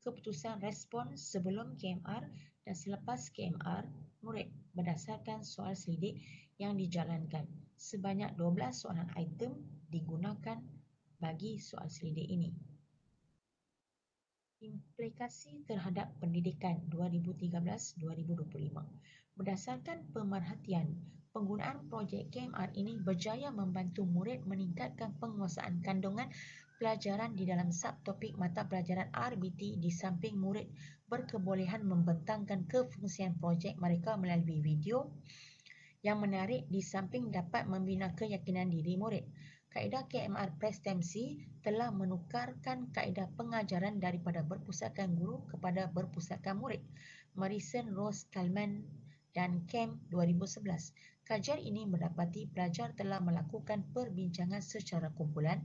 keputusan respon sebelum KMR dan selepas KMR murid berdasarkan soal selidik yang dijalankan. Sebanyak 12 soalan item digunakan bagi soal selidik ini. Implikasi terhadap pendidikan 2013-2025. Berdasarkan pemerhatian, penggunaan projek KMR ini berjaya membantu murid meningkatkan penguasaan kandungan pelajaran di dalam subtopik mata pelajaran RBT di samping murid berkebolehan membentangkan kefungsian projek mereka melalui video yang menarik di samping dapat membina keyakinan diri murid. Kaedah KMR Prestemsi telah menukarkan kaedah pengajaran daripada berpusatkan guru kepada berpusatkan murid. Morrison, Rose, Kalman dan Kemp 2011. Kajian ini mendapati pelajar telah melakukan perbincangan secara kumpulan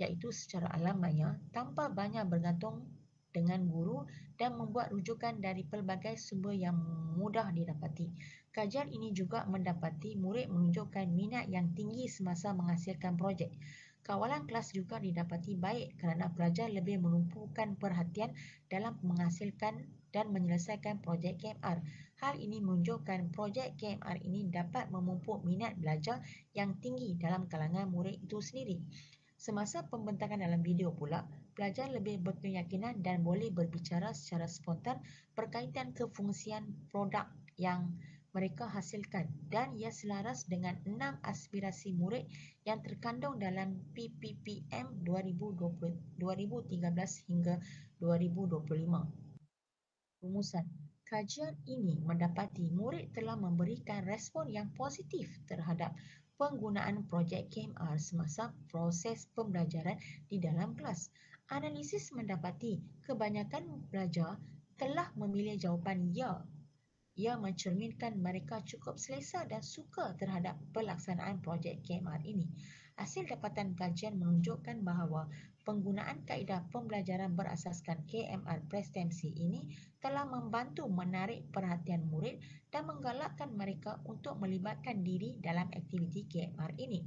iaitu secara alam maya tanpa banyak bergantung dengan guru dan membuat rujukan dari pelbagai sumber yang mudah didapati. Kajian ini juga mendapati murid menunjukkan minat yang tinggi semasa menghasilkan projek. Kawalan kelas juga didapati baik kerana pelajar lebih menumpukan perhatian dalam menghasilkan dan menyelesaikan projek KMR. Hal ini menunjukkan projek KMR ini dapat memupuk minat belajar yang tinggi dalam kalangan murid itu sendiri. Semasa pembentangan dalam video pula, pelajar lebih berkeyakinan dan boleh berbicara secara spontan berkaitan kefungsian produk yang mereka hasilkan dan ia selaras dengan 6 aspirasi murid yang terkandung dalam PPPM 2013 hingga 2025. Rumusan. Kajian ini mendapati murid telah memberikan respon yang positif terhadap penggunaan projek KMR semasa proses pembelajaran di dalam kelas. Analisis mendapati kebanyakan pelajar telah memilih jawapan ya. Ia mencerminkan mereka cukup selesa dan suka terhadap pelaksanaan projek KMR ini. Hasil dapatan kajian menunjukkan bahawa penggunaan kaedah pembelajaran berasaskan KMR Prestemsi ini telah membantu menarik perhatian murid dan menggalakkan mereka untuk melibatkan diri dalam aktiviti KMR ini.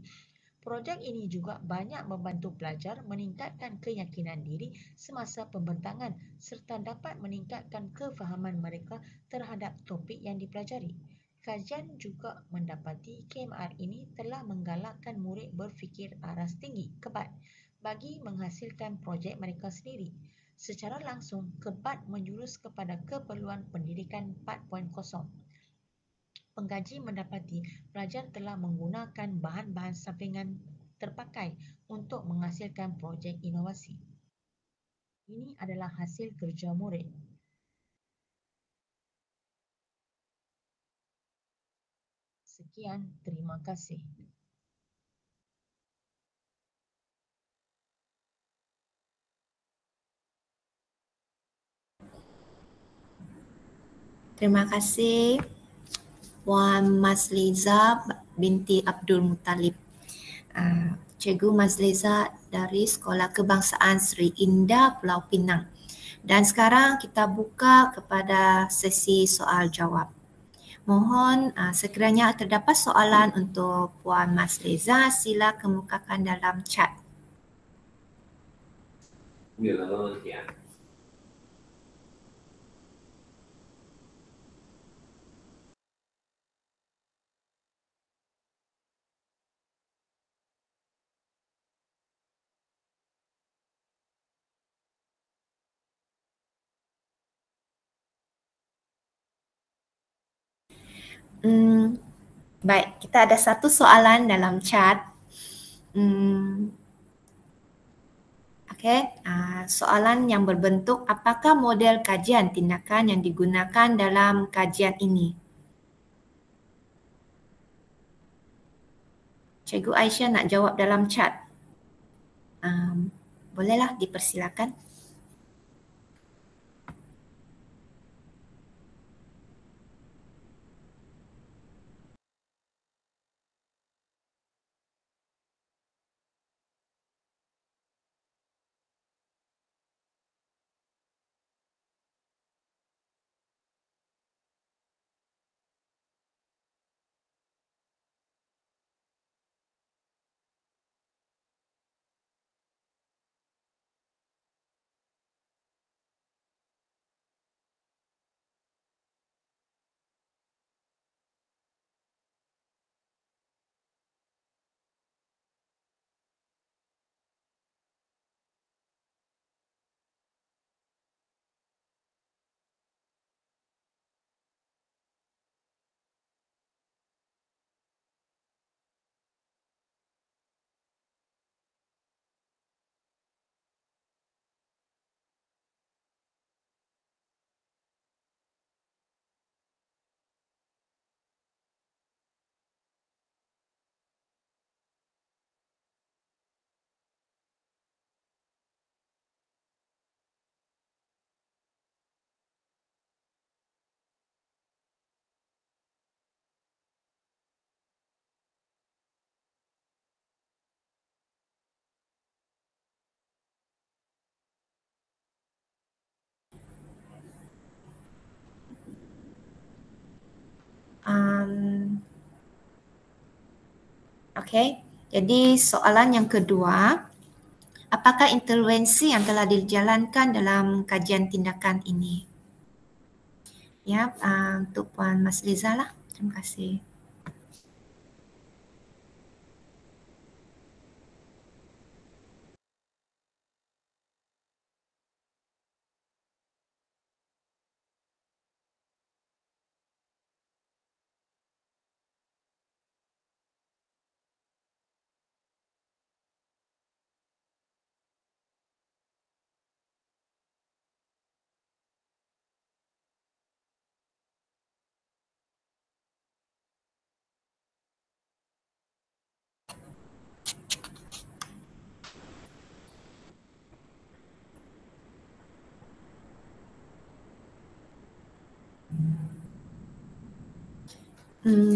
Projek ini juga banyak membantu pelajar meningkatkan keyakinan diri semasa pembentangan serta dapat meningkatkan kefahaman mereka terhadap topik yang dipelajari. Kajian juga mendapati KMR ini telah menggalakkan murid berfikir aras tinggi, kebat, bagi menghasilkan projek mereka sendiri. Secara langsung, kebat menjurus kepada keperluan pendidikan 4.0. Pengkaji mendapati pelajar telah menggunakan bahan-bahan sampingan terpakai untuk menghasilkan projek inovasi. Ini adalah hasil kerja murid. Sekian, terima kasih. Terima kasih Puan Mazliza binti Abdul Muttalib. Cikgu Mazliza dari Sekolah Kebangsaan Sri Indah Pulau Pinang. Dan sekarang kita buka kepada sesi soal jawab. Mohon sekiranya terdapat soalan untuk Puan Mazliza, sila kemukakan dalam chat. Baik, kita ada satu soalan dalam chat. Soalan yang berbentuk apakah model kajian tindakan yang digunakan dalam kajian ini? Cikgu Aisyah nak jawab dalam chat. Bolehlah, dipersilakan. Okey. Jadi soalan yang kedua, apakah intervensi yang telah dijalankan dalam kajian tindakan ini? Ya, untuk Puan Masliza lah. Terima kasih.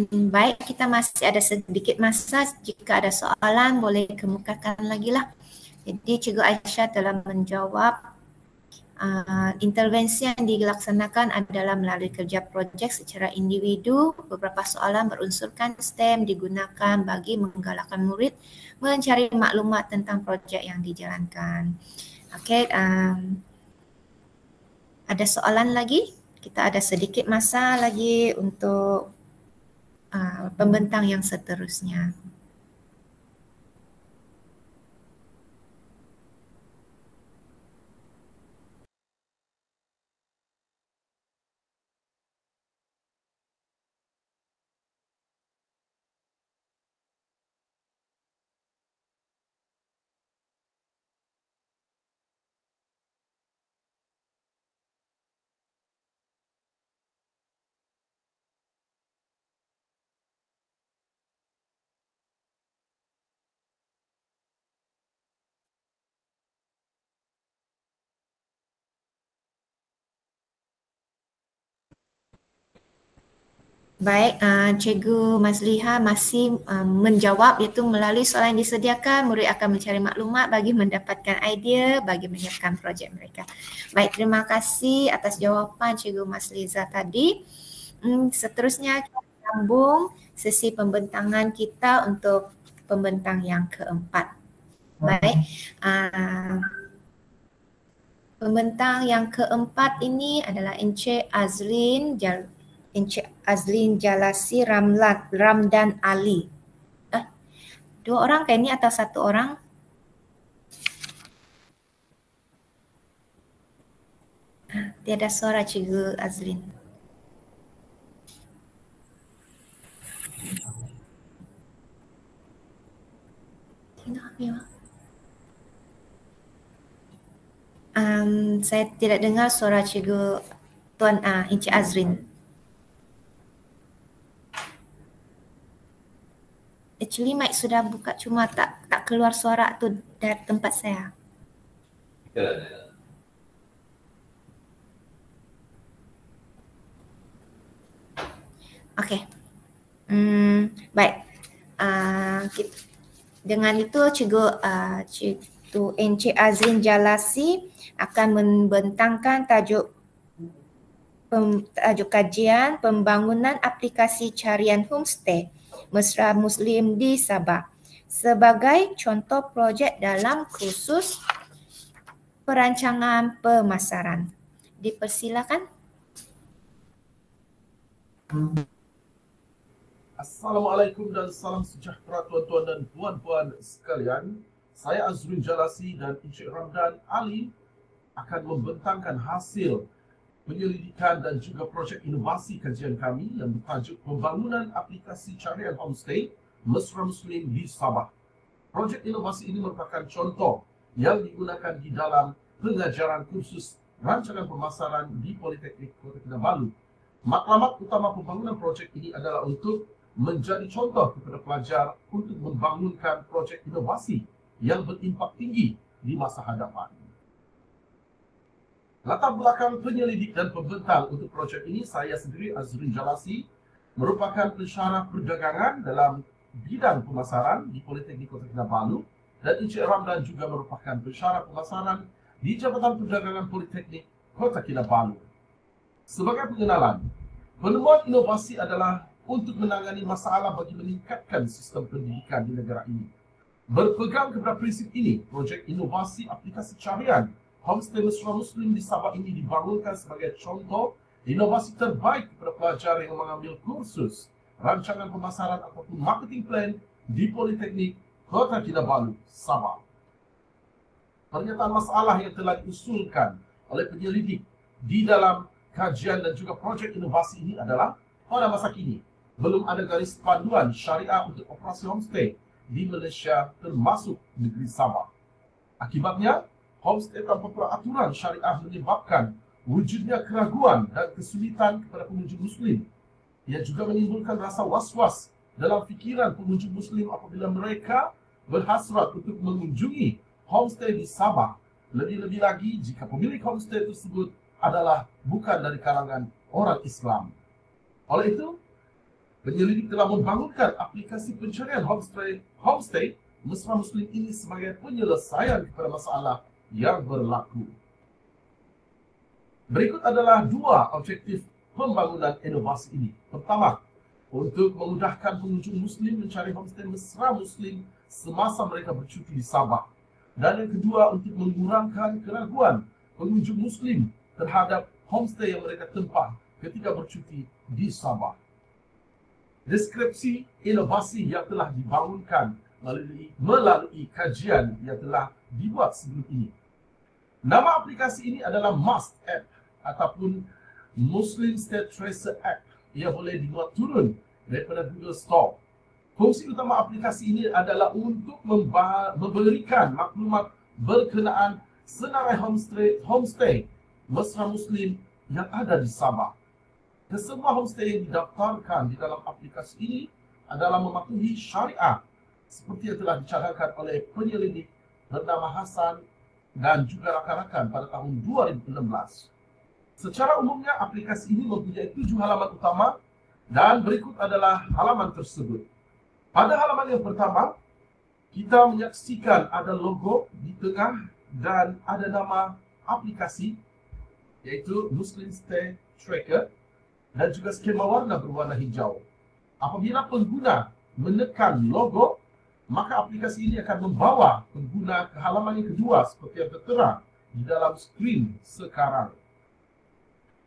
Baik, kita masih ada sedikit masa. Jika ada soalan, boleh kemukakan lagi lah. Jadi Cikgu Aisyah telah menjawab intervensi yang dilaksanakan adalah melalui kerja projek secara individu. Beberapa soalan berunsurkan STEM digunakan bagi menggalakkan murid mencari maklumat tentang projek yang dijalankan. Okey, ada soalan lagi? Kita ada sedikit masa lagi untuk pembentang yang seterusnya. Baik, Cikgu Masliha masih menjawab, iaitu melalui soalan yang disediakan, murid akan mencari maklumat bagi mendapatkan idea bagi menyiapkan projek mereka. Baik, terima kasih atas jawapan Cikgu Masliza tadi. Seterusnya kita sambung sesi pembentangan kita untuk pembentang yang keempat. Baik, pembentang yang keempat ini adalah Encik Azlin Jalasi Ramdan Ali. Dua orang kan ini atau satu orang? Tiada suara Cikgu Azlin. Saya tidak dengar suara Cikgu Tuan Encik Azlin. Actually mic sudah buka, cuma tak keluar suara tu dari tempat saya. Okey. Baik. Dengan itu Cikgu Encik Azlin Jalasi akan membentangkan tajuk kajian pembangunan aplikasi carian homestay Mesra Muslim di Sabah sebagai contoh projek dalam kursus perancangan pemasaran. Dipersilakan. Assalamualaikum dan salam sejahtera tuan-tuan dan puan-puan sekalian. Saya Azlin Jalasi dan Encik Ramdan Ali akan membentangkan hasil penyelidikan dan juga projek inovasi kajian kami yang bertajuk Pembangunan Aplikasi Carian Homestay Mesra Muslim di Sabah. Projek inovasi ini merupakan contoh yang digunakan di dalam pengajaran kursus rancangan pemasaran di Politeknik Kota Kinabalu. Matlamat utama pembangunan projek ini adalah untuk menjadi contoh kepada pelajar untuk membangunkan projek inovasi yang berimpak tinggi di masa hadapan. Latar belakang penyelidik dan pembentang untuk projek ini, saya sendiri Azlin Jalasi merupakan pensyarah perdagangan dalam bidang pemasaran di Politeknik Kota Kinabalu dan Encik Ramdan juga merupakan pensyarah pemasaran di Jabatan Perdagangan Politeknik Kota Kinabalu. Sebagai pengenalan, penemuan inovasi adalah untuk menangani masalah bagi meningkatkan sistem pendidikan di negara ini. Berpegang kepada prinsip ini, projek inovasi aplikasi carian Homestay Mesra Muslim di Sabah ini dibangunkan sebagai contoh inovasi terbaik kepada pelajar yang mengambil kursus rancangan pemasaran ataupun marketing plan di Politeknik Kota Kinabalu, Sabah. Pernyataan masalah yang telah diusulkan oleh penyelidik di dalam kajian dan juga projek inovasi ini adalah pada masa kini belum ada garis panduan syariah untuk operasi homestay di Malaysia termasuk negeri Sabah. Akibatnya, homestay tanpa peraturan syariah menyebabkan wujudnya keraguan dan kesulitan kepada pengunjung Muslim. Ia juga menimbulkan rasa was-was dalam fikiran pengunjung Muslim apabila mereka berhasrat untuk mengunjungi homestay di Sabah. Lebih-lebih lagi jika pemilik homestay tersebut adalah bukan dari kalangan orang Islam. Oleh itu, penyelidik telah membangunkan aplikasi pencarian homestay Mesra Muslim ini sebagai penyelesaian kepada masalah yang berlaku. Berikut adalah dua objektif pembangunan inovasi ini. Pertama, untuk memudahkan pengunjung Muslim mencari homestay Mesra Muslim semasa mereka bercuti di Sabah. Dan yang kedua, untuk mengurangkan keraguan pengunjung Muslim terhadap homestay yang mereka tempah ketika bercuti di Sabah. Deskripsi inovasi yang telah dibangunkan melalui kajian yang telah dibuat sebelum ini. Nama aplikasi ini adalah Must App ataupun Muslim State Tracer App. Ia boleh dibuat turun daripada Google Store. Fungsi utama aplikasi ini adalah untuk memberikan maklumat berkenaan senarai homestay Mesra Muslim yang ada di Sabah. Kesemua homestay yang didaftarkan di dalam aplikasi ini adalah mematuhi syariah seperti yang telah dicadangkan oleh penyelidik bernama Hasan dan juga rakan-rakan pada tahun 2016. Secara umumnya, aplikasi ini mempunyai 7 halaman utama dan berikut adalah halaman tersebut. Pada halaman yang pertama, kita menyaksikan ada logo di tengah dan ada nama aplikasi iaitu Muslim Stay Tracker dan juga skema warna berwarna hijau. Apabila pengguna menekan logo, maka aplikasi ini akan membawa pengguna ke halaman yang kedua seperti yang tertera di dalam skrin sekarang.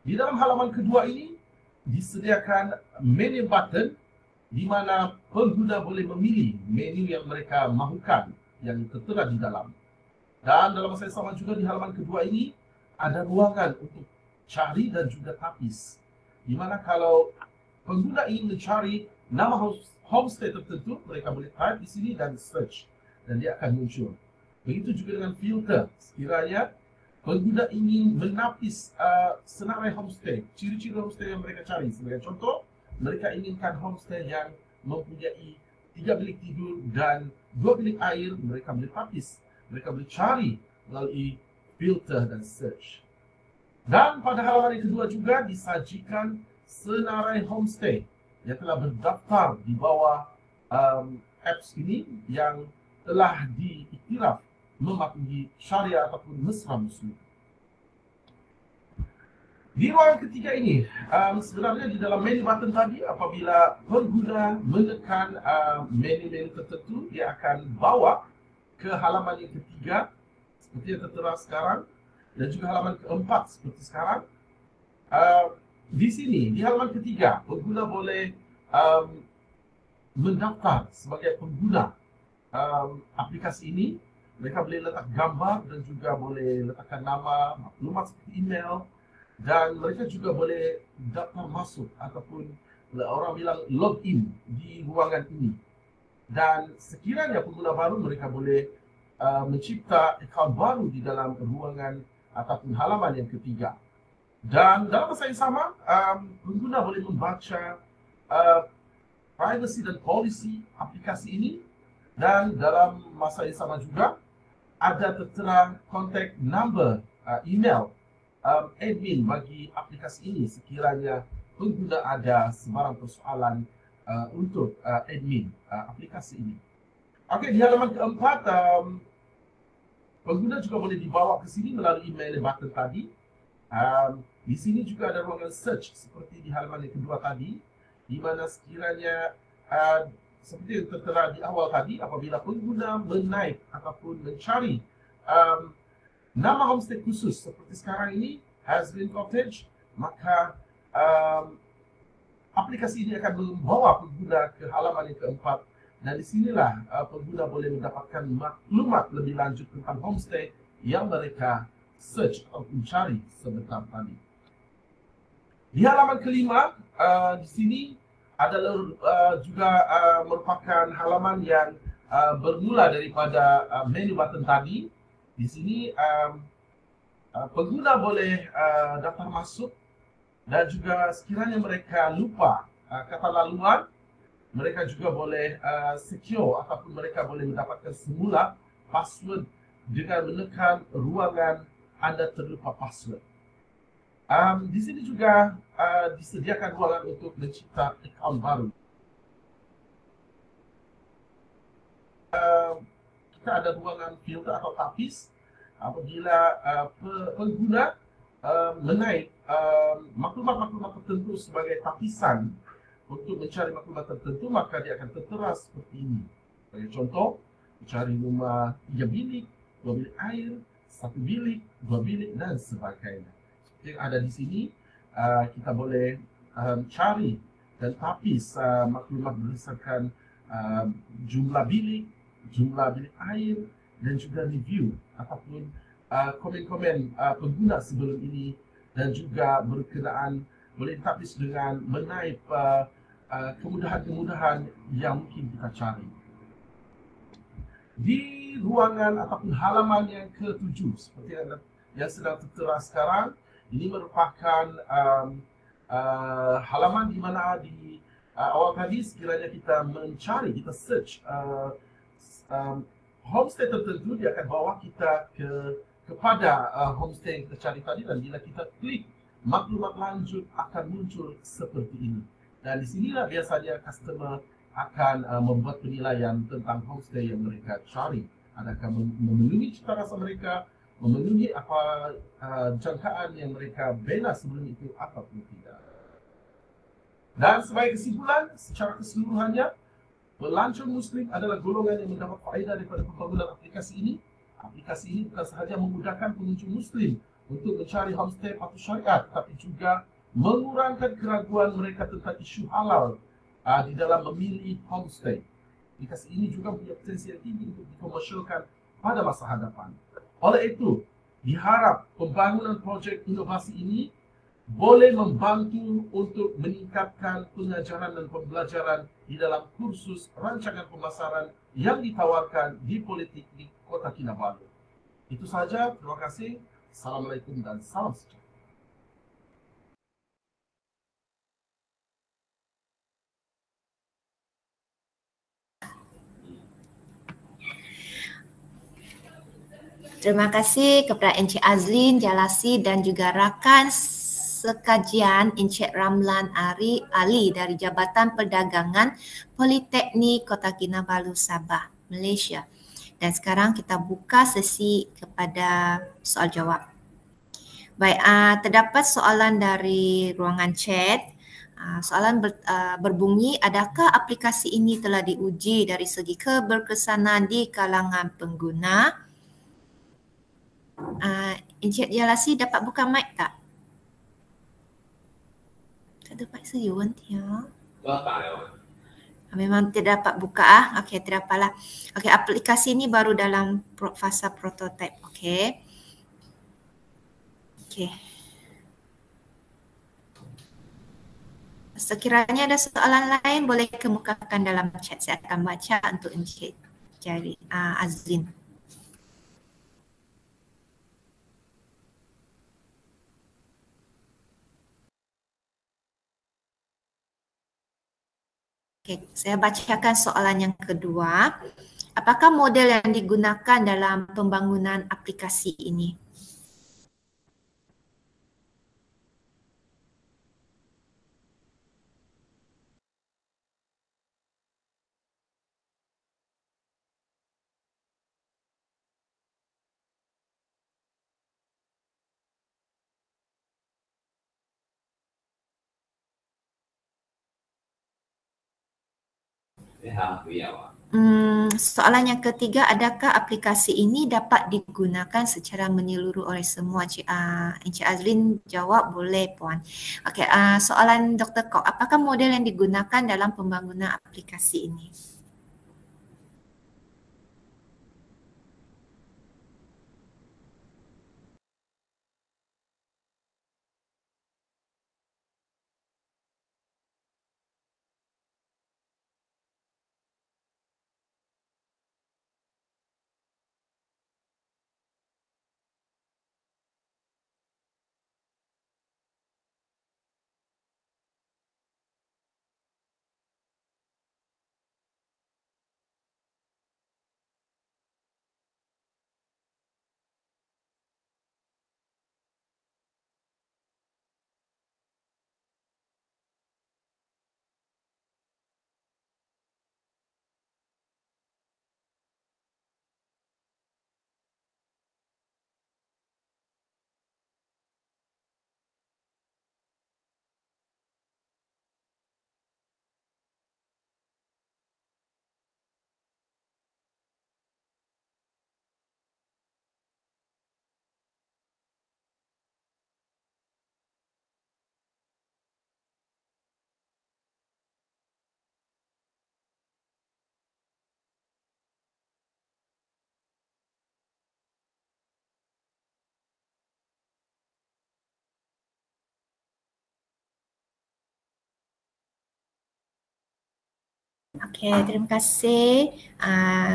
Di dalam halaman kedua ini disediakan menu button di mana pengguna boleh memilih menu yang mereka mahukan yang tertera di dalam. Dan dalam masa yang sama juga di halaman kedua ini ada ruangan untuk cari dan juga tapis. Di mana kalau pengguna ingin mencari nama homestay tertentu, mereka boleh type di sini dan search dan dia akan muncul. Begitu juga dengan filter. Sekiranya pengguna ingin menapis senarai homestay, ciri-ciri homestay yang mereka cari. Sebagai contoh, mereka inginkan homestay yang mempunyai 3 bilik tidur dan 2 bilik air, mereka boleh tapis. Mereka boleh cari melalui filter dan search. Dan pada halaman yang kedua juga disajikan senarai homestay yang telah berdaftar di bawah apps ini yang telah diiktiraf mematuhi syariah ataupun Mesra Muslim. Di ruangan ketiga ini, sebenarnya di dalam menu button tadi, apabila pengguna menekan menu-menu tertentu, dia akan bawa ke halaman yang ketiga seperti yang tertera sekarang dan juga halaman keempat seperti sekarang. Di sini, di halaman ketiga, pengguna boleh mendaftar sebagai pengguna aplikasi ini. Mereka boleh letak gambar dan juga boleh letakkan nama, maklumat seperti email, dan mereka juga boleh daftar masuk ataupun orang bilang login di ruangan ini. Dan sekiranya pengguna baru, mereka boleh mencipta akaun baru di dalam ruangan ataupun halaman yang ketiga. Dan dalam masa yang sama, pengguna boleh membaca privacy dan policy aplikasi ini. Dan dalam masa yang sama juga, ada tertera contact number, email admin bagi aplikasi ini sekiranya pengguna ada sebarang persoalan untuk admin aplikasi ini. Okey, di halaman keempat, pengguna juga boleh dibawa ke sini melalui email button tadi. Di sini juga ada ruangan search seperti di halaman yang kedua tadi, di mana sekiranya seperti yang tertera di awal tadi, apabila pengguna menaip ataupun mencari nama homestay khusus seperti sekarang ini, Hazbin Cottage, maka aplikasi ini akan membawa pengguna ke halaman yang keempat, dan disinilah pengguna boleh mendapatkan maklumat lebih lanjut tentang homestay yang mereka search atau mencari sebentar tadi. Di halaman kelima, di sini adalah juga merupakan halaman yang bermula daripada menu button tadi. Di sini pengguna boleh daftar masuk, dan juga sekiranya mereka lupa kata laluan, mereka juga boleh secure ataupun mereka boleh mendapatkan semula password dengan menekan ruangan anda terlupa password. Di sini juga disediakan ruangan untuk mencipta akaun baru. Kita ada ruangan filter atau tapis apabila pengguna menaik maklumat-maklumat tertentu sebagai tapisan untuk mencari maklumat tertentu, maka dia akan tertera seperti ini. Sebagai contoh, mencari rumah 3 bilik, 2 bilik air, 1 bilik, 2 bilik, dan sebagainya. Seperti yang ada di sini, kita boleh cari dan tapis maklumat berdasarkan jumlah bilik air, dan juga review ataupun komen-komen pengguna sebelum ini, dan juga berkenaan boleh ditapis dengan menaip kemudahan-kemudahan yang mungkin kita cari. Di ruangan ataupun halaman yang ke-7 seperti yang sedang tertera sekarang, ini merupakan halaman di mana di awal tadi sekiranya kita mencari, kita search homestay tertentu, dia akan bawa kita kepada homestay yang kita cari tadi, dan bila kita klik maklumat lanjut akan muncul seperti ini. Dan di sinilah biasanya customer akan membuat penilaian tentang homestay yang mereka cari. Adakah memenuhi cita rasa mereka, memenuhi apa jangkaan yang mereka bina sebelum itu ataupun tidak. Dan sebagai kesimpulan, secara keseluruhannya, pelancong Muslim adalah golongan yang mendapat faedah daripada pembangunan aplikasi ini. Aplikasi ini bukan sahaja memudahkan pengunjung Muslim untuk mencari homestay patuh syariat, tapi juga mengurangkan keraguan mereka tentang isu halal di dalam memilih homestay. Aplikasi ini juga punya potensi yang tinggi untuk dikomersialkan pada masa hadapan. Oleh itu, diharap pembangunan projek inovasi ini boleh membantu untuk meningkatkan pengajaran dan pembelajaran di dalam kursus rancangan pemasaran yang ditawarkan di Politeknik Kota Kinabalu. Itu saja, terima kasih. Assalamualaikum dan salam sejahtera. Terima kasih kepada Encik Azlin Jalasi dan juga rakan sekajian Encik Ramlan Ali dari Jabatan Perdagangan Politeknik Kota Kinabalu, Sabah, Malaysia. Dan sekarang kita buka sesi kepada soal jawab. Baik, terdapat soalan dari ruangan chat. Soalan berbunyi, adakah aplikasi ini telah diuji dari segi keberkesanan di kalangan pengguna? Encik Jalasi dapat buka mic tak? Tak dapat sayuan dia. Memang tidak dapat buka Okey, tidak apalah. Okey, aplikasi ini baru dalam fasa prototype. Okey. Okey. Sekiranya ada soalan lain boleh kemukakan dalam chat. Saya akan baca untuk Encik Azlin. Okay, saya bacakan soalan yang kedua. Apakah model yang digunakan dalam pembangunan aplikasi ini? Soalan yang ketiga, adakah aplikasi ini dapat digunakan secara menyeluruh oleh semua? Encik Azrin jawab boleh Puan. Okey, soalan Dr. Kok, apakah model yang digunakan dalam pembangunan aplikasi ini? Okey, terima kasih.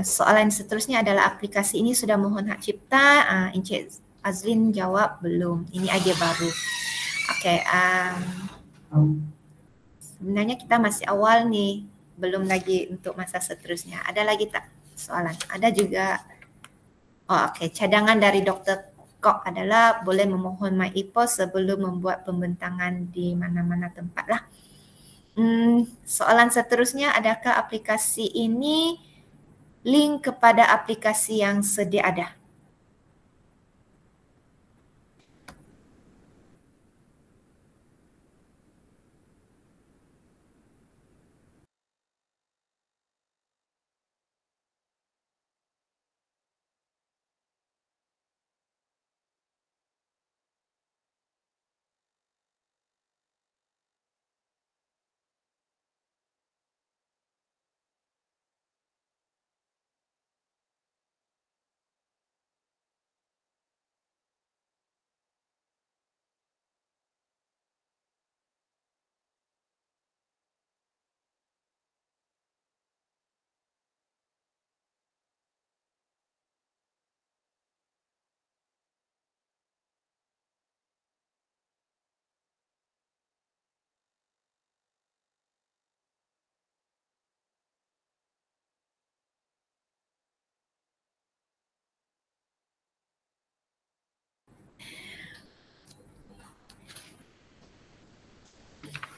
Soalan seterusnya adalah aplikasi ini sudah mohon hak cipta. Encik Azrin jawab belum. Ini idea baru. Okey, sebenarnya kita masih awal ni, belum lagi untuk masa seterusnya. Ada lagi tak soalan? Ada juga. Okey, cadangan dari Dr. Kok adalah boleh memohon MyEPOS sebelum membuat pembentangan di mana-mana tempat lah. Soalan seterusnya, adakah aplikasi ini link kepada aplikasi yang sedia ada?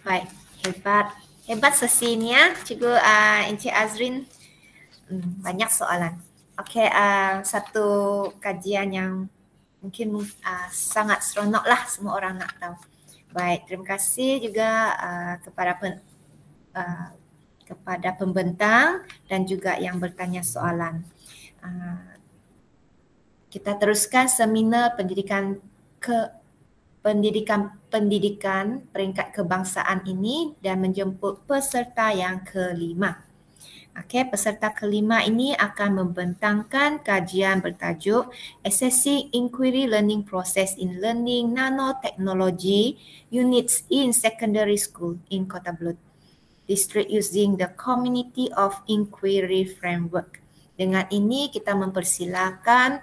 Baik, hebat sesi ni ya, Cikgu Encik Azrin. Banyak soalan. Okey, satu kajian yang mungkin sangat seronok lah, semua orang nak tahu. Baik, terima kasih juga kepada pembentang dan juga yang bertanya soalan. Kita teruskan seminar pendidikan peringkat kebangsaan ini dan menjemput peserta yang kelima. Okey, peserta kelima ini akan membentangkan kajian bertajuk Assessing Inquiry Learning Process in Learning Nanotechnology Units in Secondary School in Kota Belud District using the Community of Inquiry Framework. Dengan ini kita mempersilakan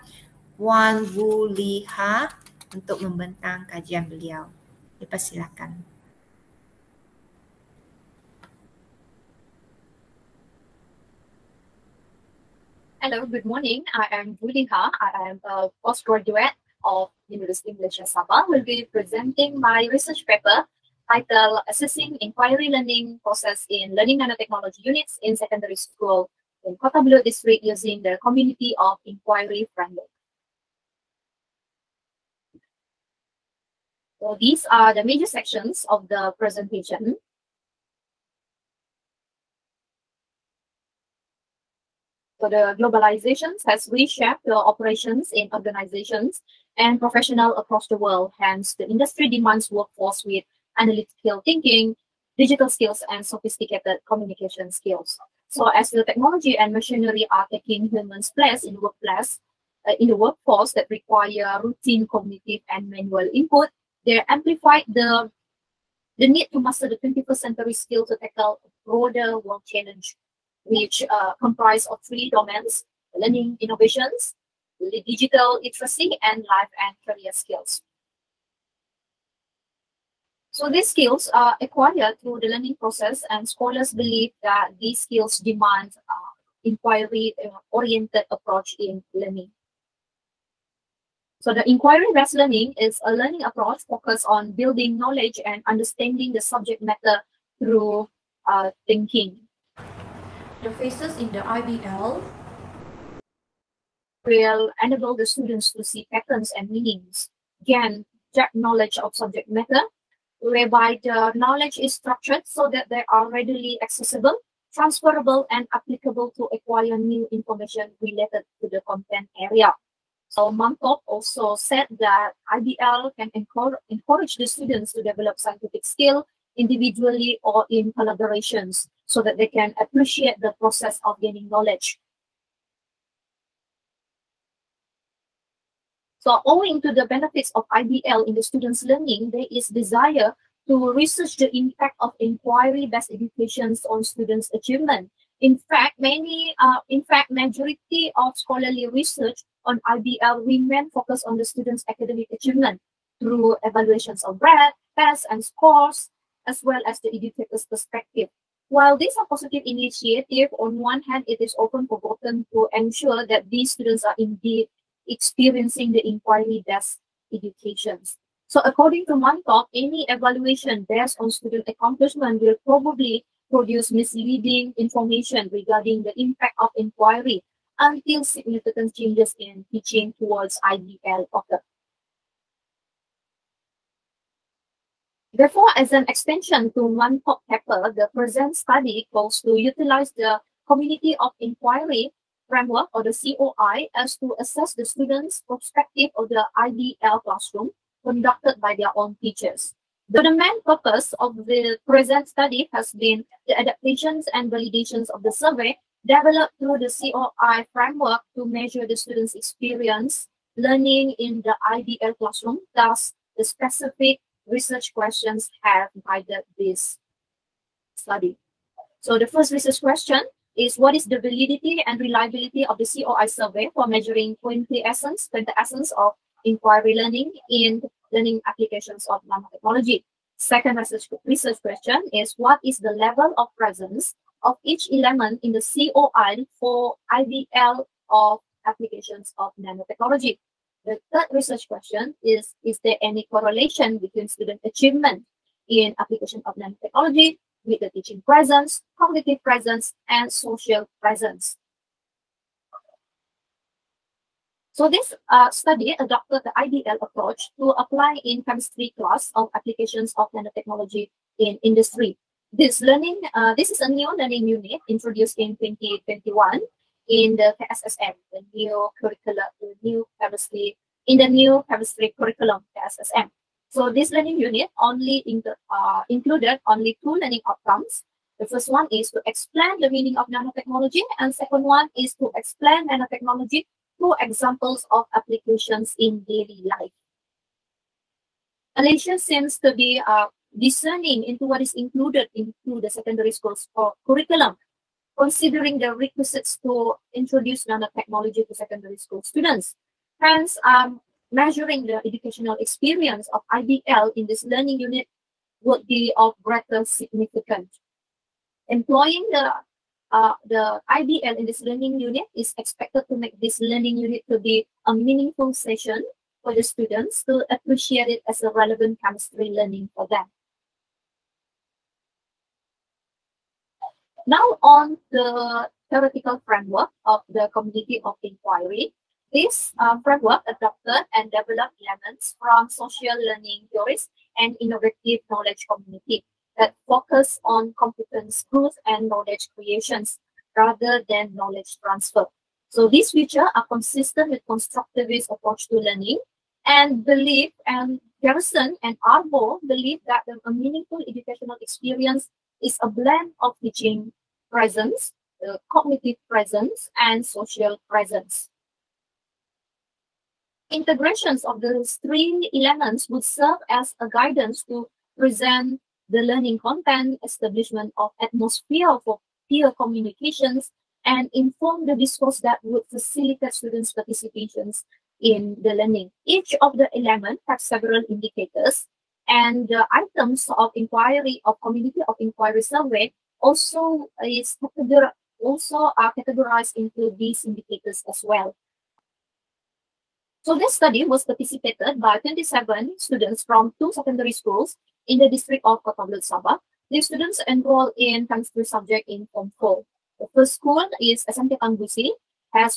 Puan Wu Liha untuk membentang kajian beliau. Dipersilakan. Hello, good morning. I am Wu Liha. I am a postgraduate of University Malaysia Sabah. Will be presenting my research paper titled Assessing Inquiry Learning Process in Learning Nanotechnology Units in Secondary School in Kota Belud District using the Community of Inquiry Framework. So these are the major sections of the presentation. So the globalizations has reshaped the operations in organizations and professional across the world. Hence, the industry demands workforce with analytical thinking, digital skills, and sophisticated communication skills. So as the technology and machinery are taking humans' place in the workforce that require routine cognitive and manual input, they amplified the need to master the 21st century skill to tackle a broader world challenge, which comprise of 3 domains: learning innovations, digital literacy, and life and career skills. So these skills are acquired through the learning process, and scholars believe that these skills demand inquiry-oriented approach in learning. So the inquiry-based learning is a learning approach focused on building knowledge and understanding the subject matter through thinking. The phases in the IBL will enable the students to see patterns and meanings, gain depth knowledge of subject matter, whereby the knowledge is structured so that they are readily accessible, transferable, and applicable to acquire new information related to the content area. So Mantop also said that IBL can encourage the students to develop scientific skill individually or in collaborations so that they can appreciate the process of gaining knowledge. So owing to the benefits of IBL in the students' learning, there is desire to research the impact of inquiry-based educations on students' achievement. In fact, majority of scholarly research on IBL remain focused on the students' academic achievement through evaluations of grades, tests, and scores, as well as the educator's perspective. While these are positive initiatives, on one hand, it is often forgotten to ensure that these students are indeed experiencing the inquiry-based educations. So according to Mantop, any evaluation based on student accomplishment will probably produce misleading information regarding the impact of inquiry until significant changes in teaching towards IBL occur. Therefore, as an extension to Mantop paper, the present study calls to utilize the Community of Inquiry Framework, or the COI, as to assess the students' perspective of the IBL classroom conducted by their own teachers. The main purpose of the present study has been the adaptations and validations of the survey developed through the COI framework to measure the students' experience learning in the IBL classroom. Thus, the specific research questions have guided this study. So the first research question is, what is the validity and reliability of the COI survey for measuring quintessence of inquiry learning in learning applications of nanotechnology? Second research question is, what is the level of presence of each element in the COI for IBL of applications of nanotechnology? The third research question is there any correlation between student achievement in application of nanotechnology with the teaching presence, cognitive presence, and social presence? So this study adopted the IBL approach to apply in chemistry class of applications of nanotechnology in industry. This is a new learning unit introduced in 2021 in the KSSM, the new chemistry curriculum, KSSM. So this learning unit only included only 2 learning outcomes. The first one is to explain the meaning of nanotechnology, and second one is to explain nanotechnology through examples of applications in daily life. Malaysia seems to be discerning into what is included into the secondary school's curriculum, considering the requisites to introduce nanotechnology to secondary school students. Hence, measuring the educational experience of IBL in this learning unit would be of greater significance. Employing the IBL in this learning unit is expected to make this learning unit to be a meaningful session for the students to appreciate it as a relevant chemistry learning for them. Now on the theoretical framework of the Community of Inquiry. This framework adopted and developed elements from social learning theories and innovative knowledge community that focus on competence growth and knowledge creations. rather than knowledge transfer. So these features are consistent with constructivist approach to learning, and Garrison and Arbo believe that a meaningful educational experience is a blend of teaching presence, cognitive presence, and social presence. Integrations of these three elements would serve as a guidance to present the learning content, establishment of atmosphere for peer communications, and inform the discourse that would facilitate students' participations in the learning. Each of the elements has several indicators, and the items of inquiry of community of inquiry survey also are categorized into these indicators as well. So this study was participated by 27 students from 2 secondary schools in the district of Kota Belud, Sabah. These students enrolled in chemistry subject in Form 4. The first school is SMK Tanggusi, had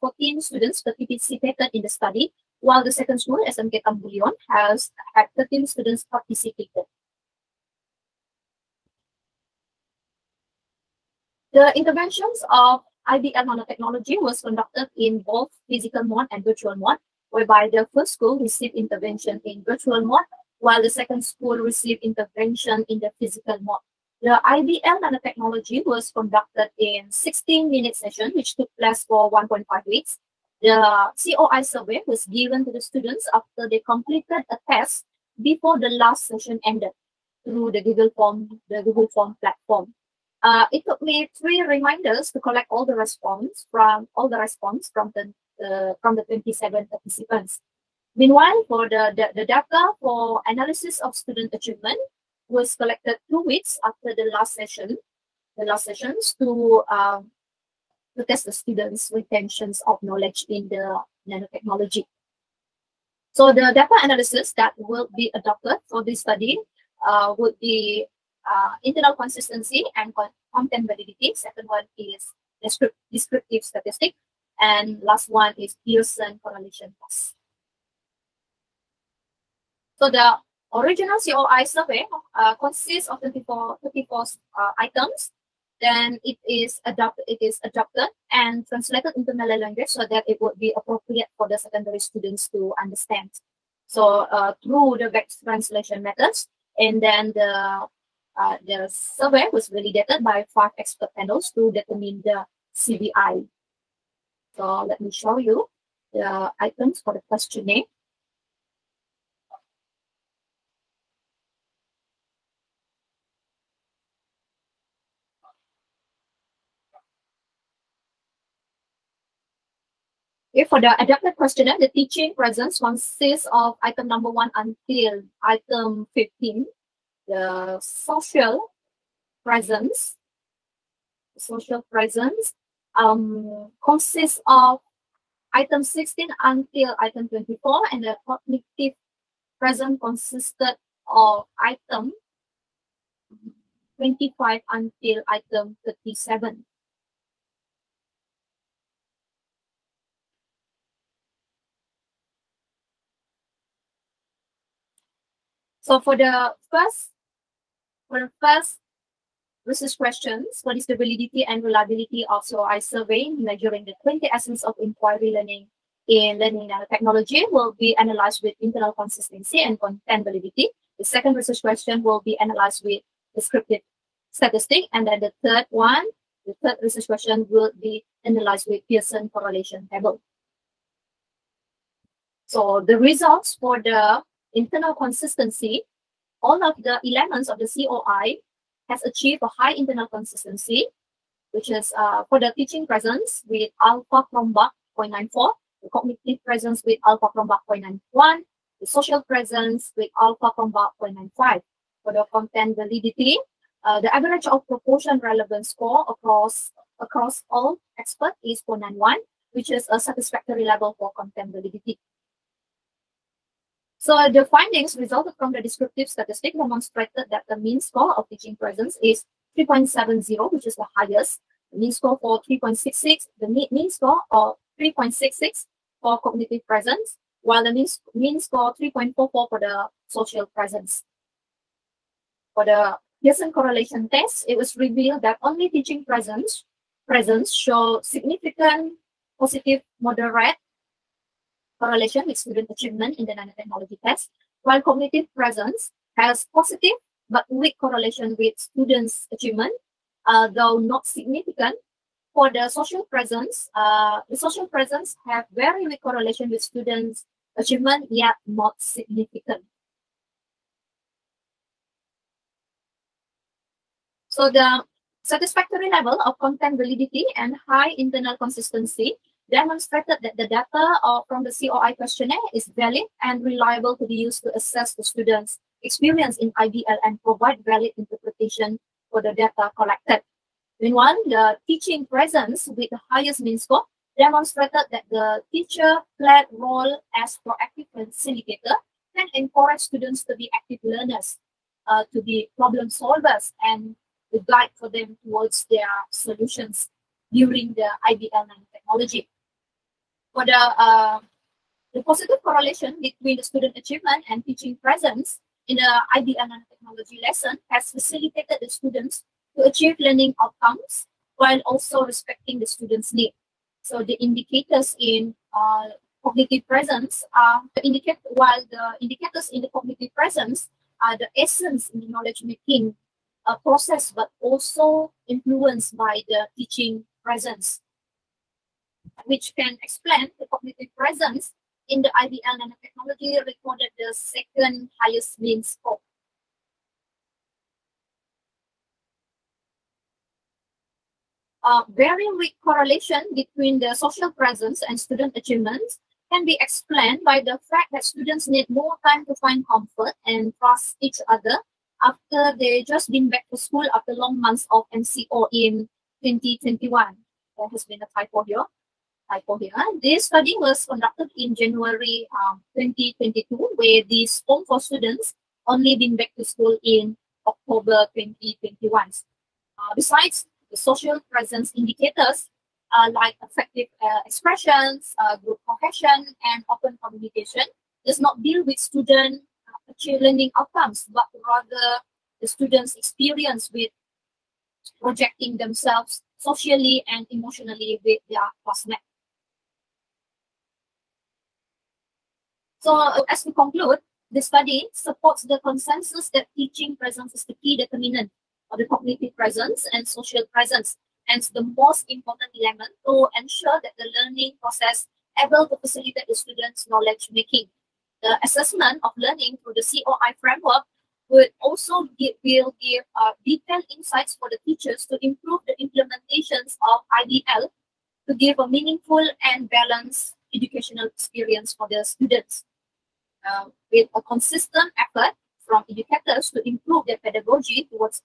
14 students participated in the study, while the second school, SMK Tambulion, had 13 students participated. The interventions of IBL nanotechnology was conducted in both physical mode and virtual mode, whereby the first school received intervention in virtual mode, while the second school received intervention in the physical mode. The IBL nanotechnology was conducted in 16-minute session, which took place for 1.5 weeks. The COI survey was given to the students after they completed a test before the last session ended through the Google Form platform. It took me 3 reminders to collect all the response from the 27 participants. Meanwhile, for the data for analysis of student achievement was collected 2 weeks after the last sessions to test the students' retentions of knowledge in the nanotechnology. So the data analysis that will be adopted for this study would be internal consistency and content validity. Second one is descriptive statistic, and last one is Pearson correlation test. So the original COI survey consists of 34 items. Then it is adopted and translated into Malay language so that it would be appropriate for the secondary students to understand. So through the back translation methods, and then the survey was validated by 5 expert panels to determine the CBI. So let me show you the items for the questionnaire. Okay, for the adapted questionnaire, the teaching presence consists of item number 1 until item 15. The social presence consists of item 16 until item 24, and the cognitive presence consisted of item 25 until item 37. So for the first research questions, what is the validity and reliability of COI survey measuring the 20 essence of inquiry learning in learning nanotechnology will be analyzed with internal consistency and content validity. The second research question will be analyzed with descriptive statistic, and then the third research question will be analyzed with Pearson correlation table. So the results for the internal consistency, all of the elements of the COI has achieved a high internal consistency, which is for the teaching presence with alpha Cronbach 0.94, the cognitive presence with alpha Cronbach 0.91, the social presence with alpha Cronbach 0.95. For the content validity, the average of proportion relevance score across all experts is 0.91, which is a satisfactory level for content validity. So the findings resulted from the descriptive statistic demonstrated that the mean score of teaching presence is 3.70, which is the highest. The mean score for 3.66, the mean score of 3.66 for cognitive presence, while the mean score 3.44 for the social presence. For the Pearson correlation test, it was revealed that only teaching presence show significant positive moderate correlation with student achievement in the nanotechnology test, while cognitive presence has positive but weak correlation with students' achievement, though not significant. For the social presence have very weak correlation with students' achievement, yet not significant. So the satisfactory level of content validity and high internal consistency demonstrated that the data from the COI questionnaire is valid and reliable to be used to assess the students' experience in IBL and provide valid interpretation for the data collected. Meanwhile, the teaching presence with the highest mean score demonstrated that the teacher played role as proactive facilitator and encourage students to be active learners, to be problem solvers, and the guide for them towards their solutions during the IBL nanotechnology. For the positive correlation between the student achievement and teaching presence in the IBL nanotechnology lesson has facilitated the students to achieve learning outcomes while also respecting the students' need. So the indicators in cognitive presence are while the indicators in the cognitive presence are the essence in the knowledge making process, but also influenced by the teaching presence, which can explain the cognitive presence in the IBL nanotechnology recorded the second highest mean score. Very weak correlation between the social presence and student achievements can be explained by the fact that students need more time to find comfort and trust each other after they just been back to school after long months of MCO in 2021. There has been a typo here. This study was conducted in January 2022, where these home for students only been back to school in October 2021. Besides, the social presence indicators like effective expressions, group cohesion, and open communication does not deal with student learning outcomes, but rather the students' experience with projecting themselves socially and emotionally with their classmates. So as we conclude, the study supports the consensus that teaching presence is the key determinant of the cognitive presence and social presence, and the most important element to ensure that the learning process able to facilitate the students' knowledge making. The assessment of learning through the COI framework will also give detailed insights for the teachers to improve the implementations of IBL to give a meaningful and balanced educational experience for the students. With a consistent effort from educators to improve their pedagogy towards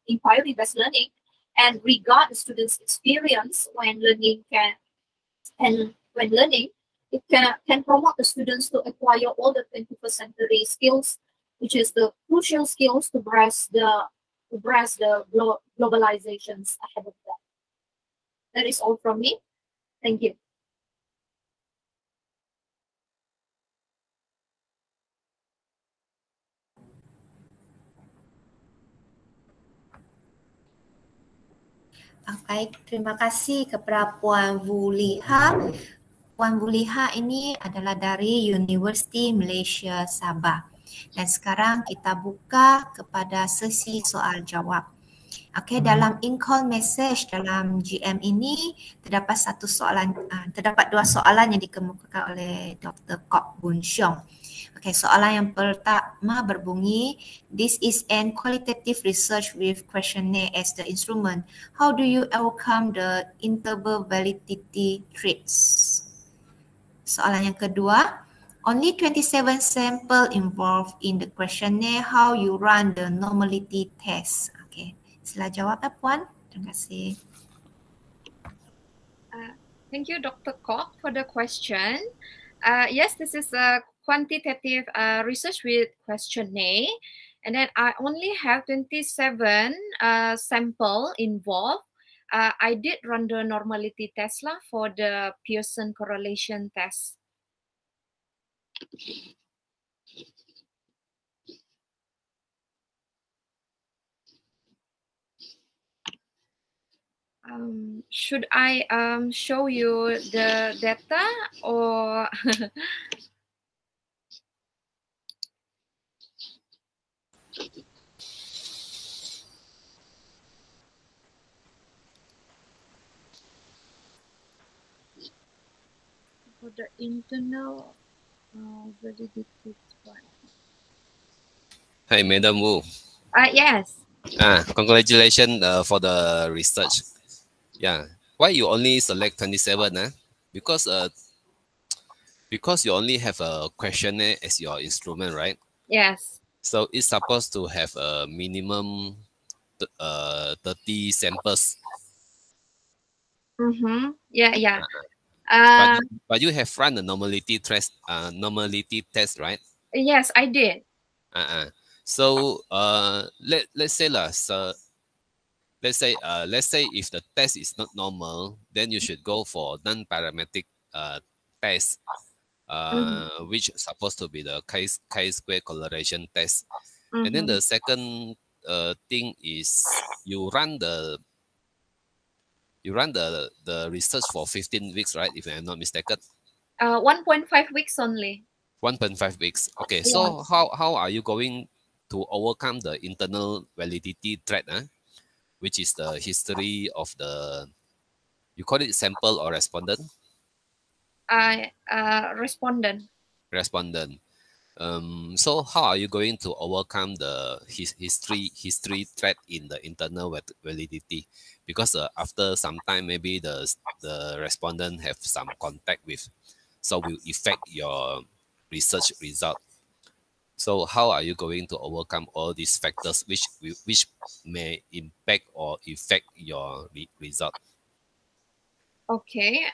inquiry-based learning and regard the students' experience when learning it can promote the students to acquire all the 21st century skills, which is the crucial skills to grasp the globalizations ahead of them. That is all from me. Thank you. Baik, terima kasih kepada Puan Vuliha. Puan Vuliha ini adalah dari Universiti Malaysia Sabah. Dan sekarang kita buka kepada sesi soal jawab. Okey, dalam in-call message dalam GM ini terdapat dua soalan yang dikemukakan oleh Dr. Kok Boon Siong. Okey, soalan yang pertama berbunyi, this is an qualitative research with questionnaire as the instrument. How do you overcome the interval validity traits? Soalan yang kedua, only 27 sample involved in the questionnaire. How you run the normality test? Okay, sila jawab Puan. Terima kasih. Thank you, Dr. Kok, for the question. Yes, this is a quantitative research with questionnaire, and then I only have 27 sample involved. I did run the normality test lah for the Pearson correlation test. should I show you the data or? For the internal validity one. Hi, Madam Wu. Yes. Congratulations for the research. Yeah. Why you only select 27? Because you only have a questionnaire as your instrument, right? Yes. So it's supposed to have a minimum 30 samples. Yeah. But you have run the normality test, right? Yes, I did. So let's say let's say if the test is not normal, then you should go for non-parametric test, which is supposed to be the chi-square correlation test. And then the second thing is you run the research for 15 weeks, right? If I'm not mistaken. 1.5 weeks only. 1.5 weeks. Okay. Yeah. So how are you going to overcome the internal validity threat, which is the history of the, you call it sample or respondent? Respondent. Respondent. So how are you going to overcome the history threat in the internal validity? Because after some time, maybe the respondent have some contact with, so will affect your research result. So how are you going to overcome all these factors which may impact or affect your result? Okay.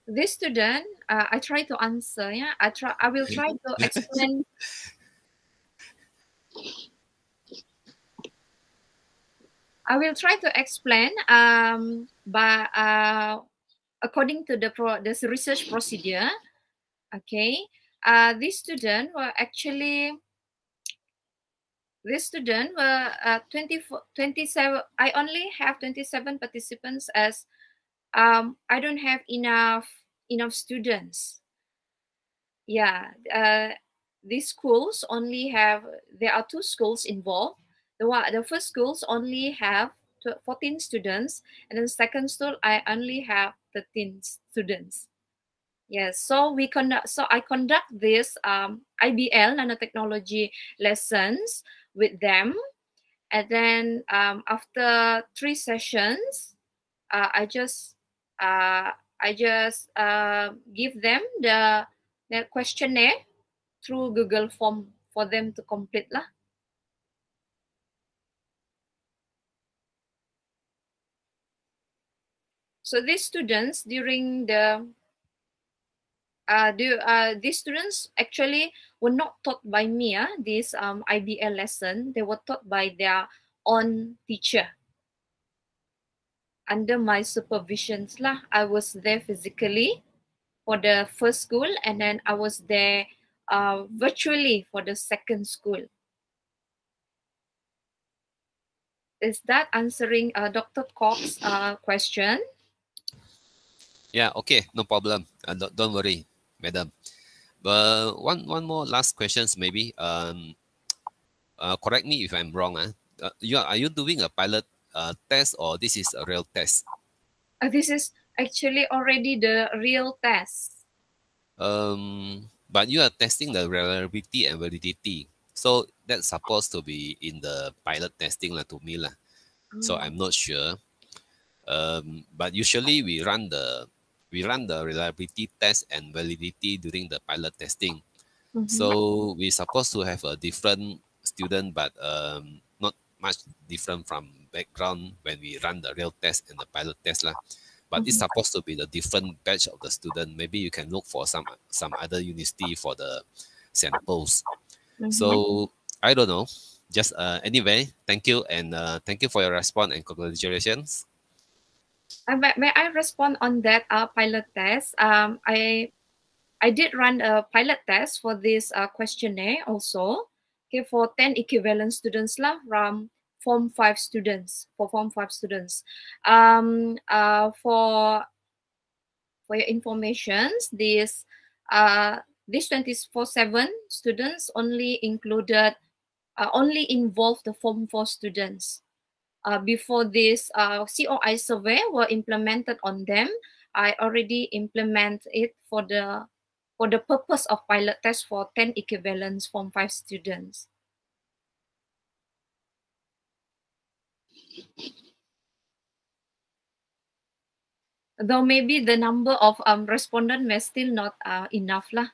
This student, I try to answer. Yeah, I will try to explain. I will try to explain. But according to the research procedure, okay. This student were actually. This student were 27. I only have 27 participants as I don't have enough students. Yeah, these schools only have, there are 2 schools involved. The first schools only have 14 students, and then second school I only have 13 students. Yes, so I conduct this IBL nanotechnology lessons with them, and then after 3 sessions, I just give them the questionnaire through Google Form for them to complete lah. So these students during the these students actually were not taught by me. This IBL lesson, they were taught by their own teacher. Under my supervisions lah. I was there physically for the first school, and then I was there virtually for the second school. Is that answering Dr. Koch's question? Yeah, okay, no problem. Don't worry, madam. But one more last questions maybe. Correct me if I'm wrong. Are you doing a pilot test, or this is a real test? This is actually already the real test. But you are testing the reliability and validity. So that's supposed to be in the pilot testing to me. So I'm not sure. But usually we run the reliability test and validity during the pilot testing. So we're supposed to have a different student, but not much different from background when we run the real test and the pilot test But it's supposed to be the different batch of the student. Maybe you can look for some other university for the samples. So I don't know. Just anyway, thank you, and thank you for your response and congratulations. May I respond on that pilot test? I did run a pilot test for this questionnaire also. Okay, for 10 equivalent students from Form 5 students. For your information, these 24/7 students only involve the Form 4 students. Before this COI survey were implemented on them, I already implement it for the purpose of pilot test for 10 equivalence Form 5 students. Though maybe the number of respondents may still not enough lah.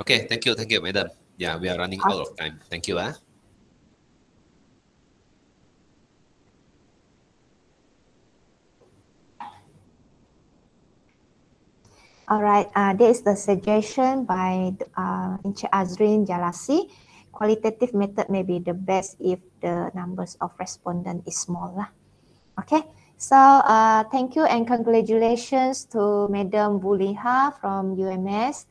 Okay, thank you, madam. Yeah, we are running out of time. Thank you. Alright, there is the suggestion by Encik Azrin Jalasi. Qualitative method may be the best if the numbers of respondents is small lah. Okay, so thank you and congratulations to Madam Buliha from UMS.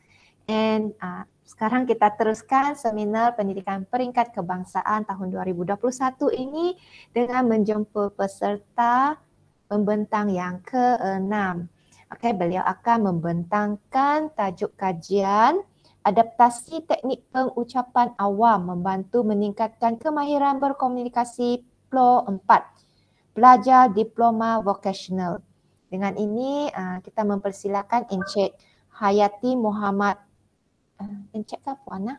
And sekarang kita teruskan seminar pendidikan peringkat kebangsaan tahun 2021 ini dengan menjumpa peserta pembentang yang ke-6. Okay, beliau akan membentangkan tajuk kajian adaptasi teknik pengucapan awam membantu meningkatkan kemahiran berkomunikasi PLO 4, belajar diploma vocational. Dengan ini kita mempersilakan Encik Hayati Muhammad, Encik ke Puan?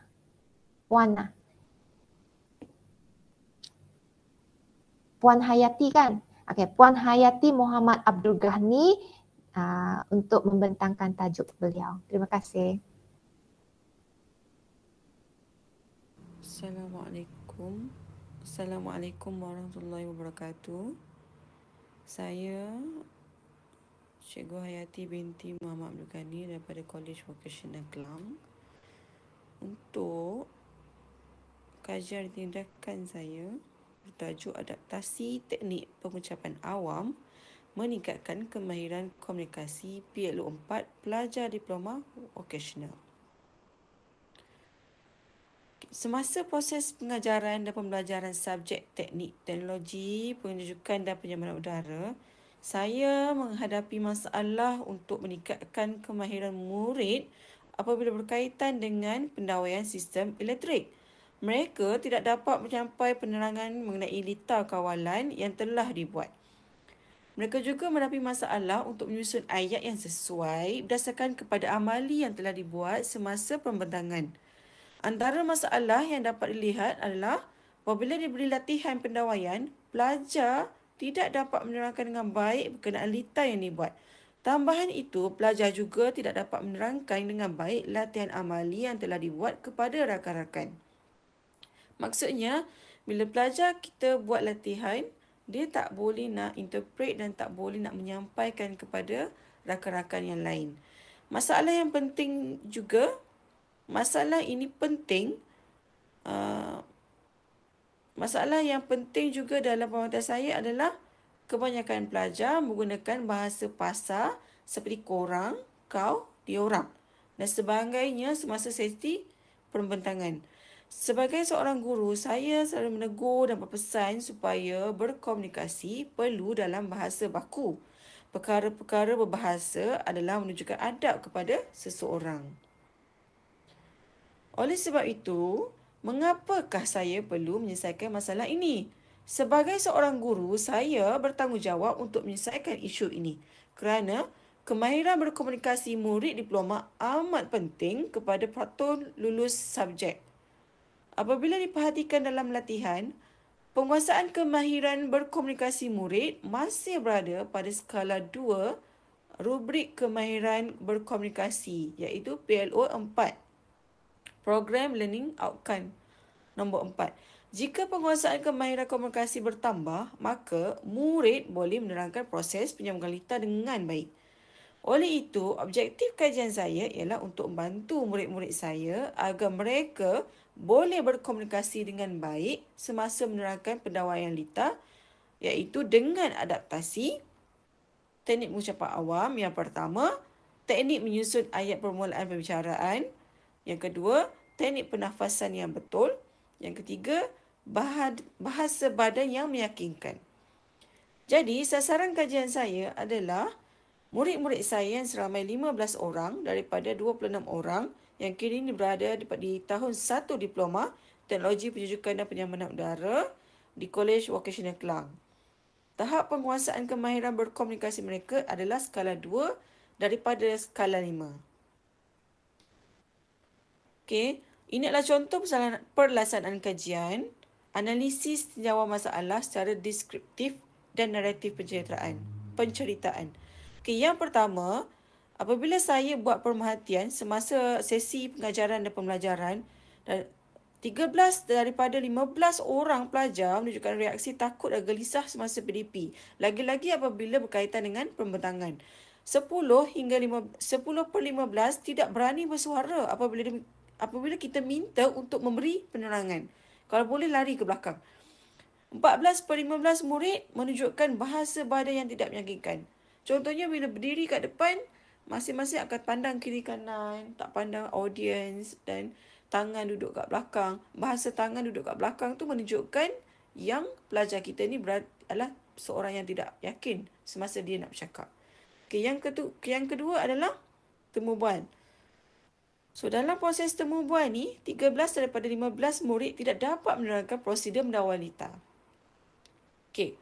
Puan Hayati kan? Okay, Puan Hayati Muhammad Abdul Ghani untuk membentangkan tajuk beliau. Terima kasih. Assalamualaikum warahmatullahi wabarakatuh. Saya Cikgu Hayati binti Muhammad Abdul Ghani daripada College Vocational Kelang. Untuk kajian tindakan saya bertajuk adaptasi teknik pengucapan awam meningkatkan kemahiran komunikasi PLO 4 pelajar diploma vocational. Semasa proses pengajaran dan pembelajaran subjek teknik teknologi, penunjukan dan penyambungan udara, saya menghadapi masalah untuk meningkatkan kemahiran murid apabila berkaitan dengan pendawaian sistem elektrik. Mereka tidak dapat menyampai penerangan mengenai lita kawalan yang telah dibuat. Mereka juga menghadapi masalah untuk menyusun ayat yang sesuai berdasarkan kepada amali yang telah dibuat semasa pembentangan. Antara masalah yang dapat dilihat adalah apabila diberi latihan pendawaian, pelajar tidak dapat menerangkan dengan baik berkenaan lita yang dibuat. Tambahan itu, pelajar juga tidak dapat menerangkan dengan baik latihan amali yang telah dibuat kepada rakan-rakan. Maksudnya, bila pelajar kita buat latihan, dia tak boleh nak interpret dan tak boleh nak menyampaikan kepada rakan-rakan yang lain. Masalah yang penting juga, masalah yang penting juga dalam pengamatan saya adalah kebanyakan pelajar menggunakan bahasa pasar seperti korang, kau, diorang dan sebagainya semasa sesi pembentangan. Sebagai seorang guru, saya selalu menegur dan berpesan supaya berkomunikasi perlu dalam bahasa baku. Perkara-perkara berbahasa adalah menunjukkan adab kepada seseorang. Oleh sebab itu, mengapakah saya perlu menyelesaikan masalah ini? Sebagai seorang guru, saya bertanggungjawab untuk menyelesaikan isu ini kerana kemahiran berkomunikasi murid diploma amat penting kepada patut lulus subjek. Apabila diperhatikan dalam latihan, penguasaan kemahiran berkomunikasi murid masih berada pada skala 2 rubrik kemahiran berkomunikasi iaitu PLO 4. Program Learning Outcome nombor 4. Jika penguasaan kemahiran komunikasi bertambah, maka murid boleh menerangkan proses penyambungan lita dengan baik. Oleh itu, objektif kajian saya ialah untuk membantu murid-murid saya agar mereka boleh berkomunikasi dengan baik semasa menerangkan pendawaian lita iaitu dengan adaptasi teknik pengucapan awam. Yang pertama, teknik menyusun ayat permulaan pembicaraan. Yang kedua, teknik pernafasan yang betul. Yang ketiga, bahasa badan yang meyakinkan. Jadi, sasaran kajian saya adalah murid-murid saya yang seramai 15 orang daripada 26 orang yang kini berada di tahun 1 diploma Teknologi Penjujukan dan Penyamanan Udara di Kolej Vocational Kelang. Tahap penguasaan kemahiran berkomunikasi mereka adalah skala 2 daripada skala 5. Okey, ini adalah contoh pelaksanaan kajian, analisis tinjauan masalah secara deskriptif dan naratif penceritaan. Okey, yang pertama, apabila saya buat pemerhatian semasa sesi pengajaran dan pembelajaran, 13 daripada 15 orang pelajar menunjukkan reaksi takut dan gelisah semasa PDP. Lagi-lagi apabila berkaitan dengan pembentangan. 10 per 15 tidak berani bersuara apabila kita minta untuk memberi penerangan. Kalau boleh lari ke belakang. 14 per 15 murid menunjukkan bahasa badan yang tidak meyakinkan. Contohnya bila berdiri kat depan, masing-masing akan pandang kiri kanan, tak pandang audiens dan tangan duduk kat belakang. Bahasa tangan duduk kat belakang tu menunjukkan yang pelajar kita ni adalah seorang yang tidak yakin semasa dia nak bercakap. Okay, yang kedua adalah temu bual. So, dalam proses temu bual ni, 13 daripada 15 murid tidak dapat menerangkan prosedur mendakwa wanita. Okey.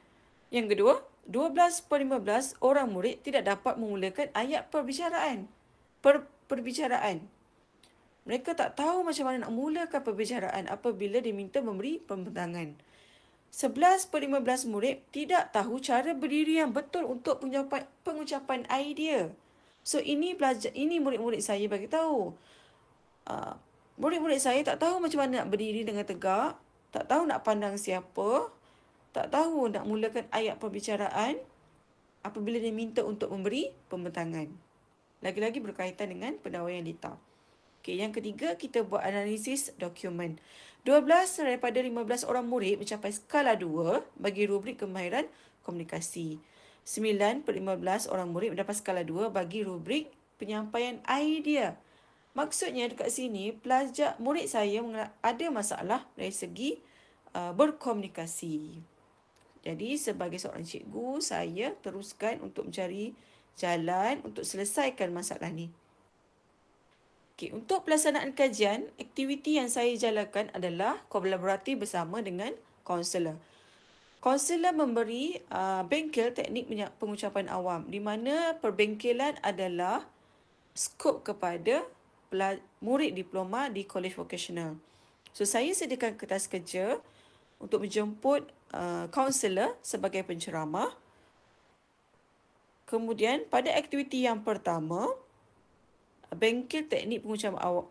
Yang kedua, 12 per 15 orang murid tidak dapat memulakan ayat perbicaraan. Perbicaraan. Mereka tak tahu macam mana nak mulakan perbicaraan apabila diminta memberi pembentangan. 11 per 15 murid tidak tahu cara berdiri yang betul untuk pengucapan idea. So, ini murid-murid saya bagi tahu. Murid-murid saya tak tahu macam mana nak berdiri dengan tegak, tak tahu nak pandang siapa, tak tahu nak mulakan ayat perbicaraan apabila diminta untuk memberi pembentangan. Lagi-lagi berkaitan dengan pendakwan data. Okey, yang ketiga, kita buat analisis dokumen. 12 daripada 15 orang murid mencapai skala 2 bagi rubrik kemahiran komunikasi. 9 per 15 orang murid mendapat skala 2 bagi rubrik penyampaian idea. Maksudnya dekat sini, murid saya ada masalah dari segi berkomunikasi. Jadi sebagai seorang cikgu, saya teruskan untuk mencari jalan untuk selesaikan masalah ni. Okay, untuk pelaksanaan kajian, aktiviti yang saya jalankan adalah kolaborasi bersama dengan kaunselor. Kaunselor memberi bengkel teknik pengucapan awam di mana perbengkelan adalah skop kepada murid diploma di Kolej Vocational. So, saya sediakan kertas kerja untuk menjemput kaunselor sebagai penceramah. Kemudian, pada aktiviti yang pertama, bengkel teknik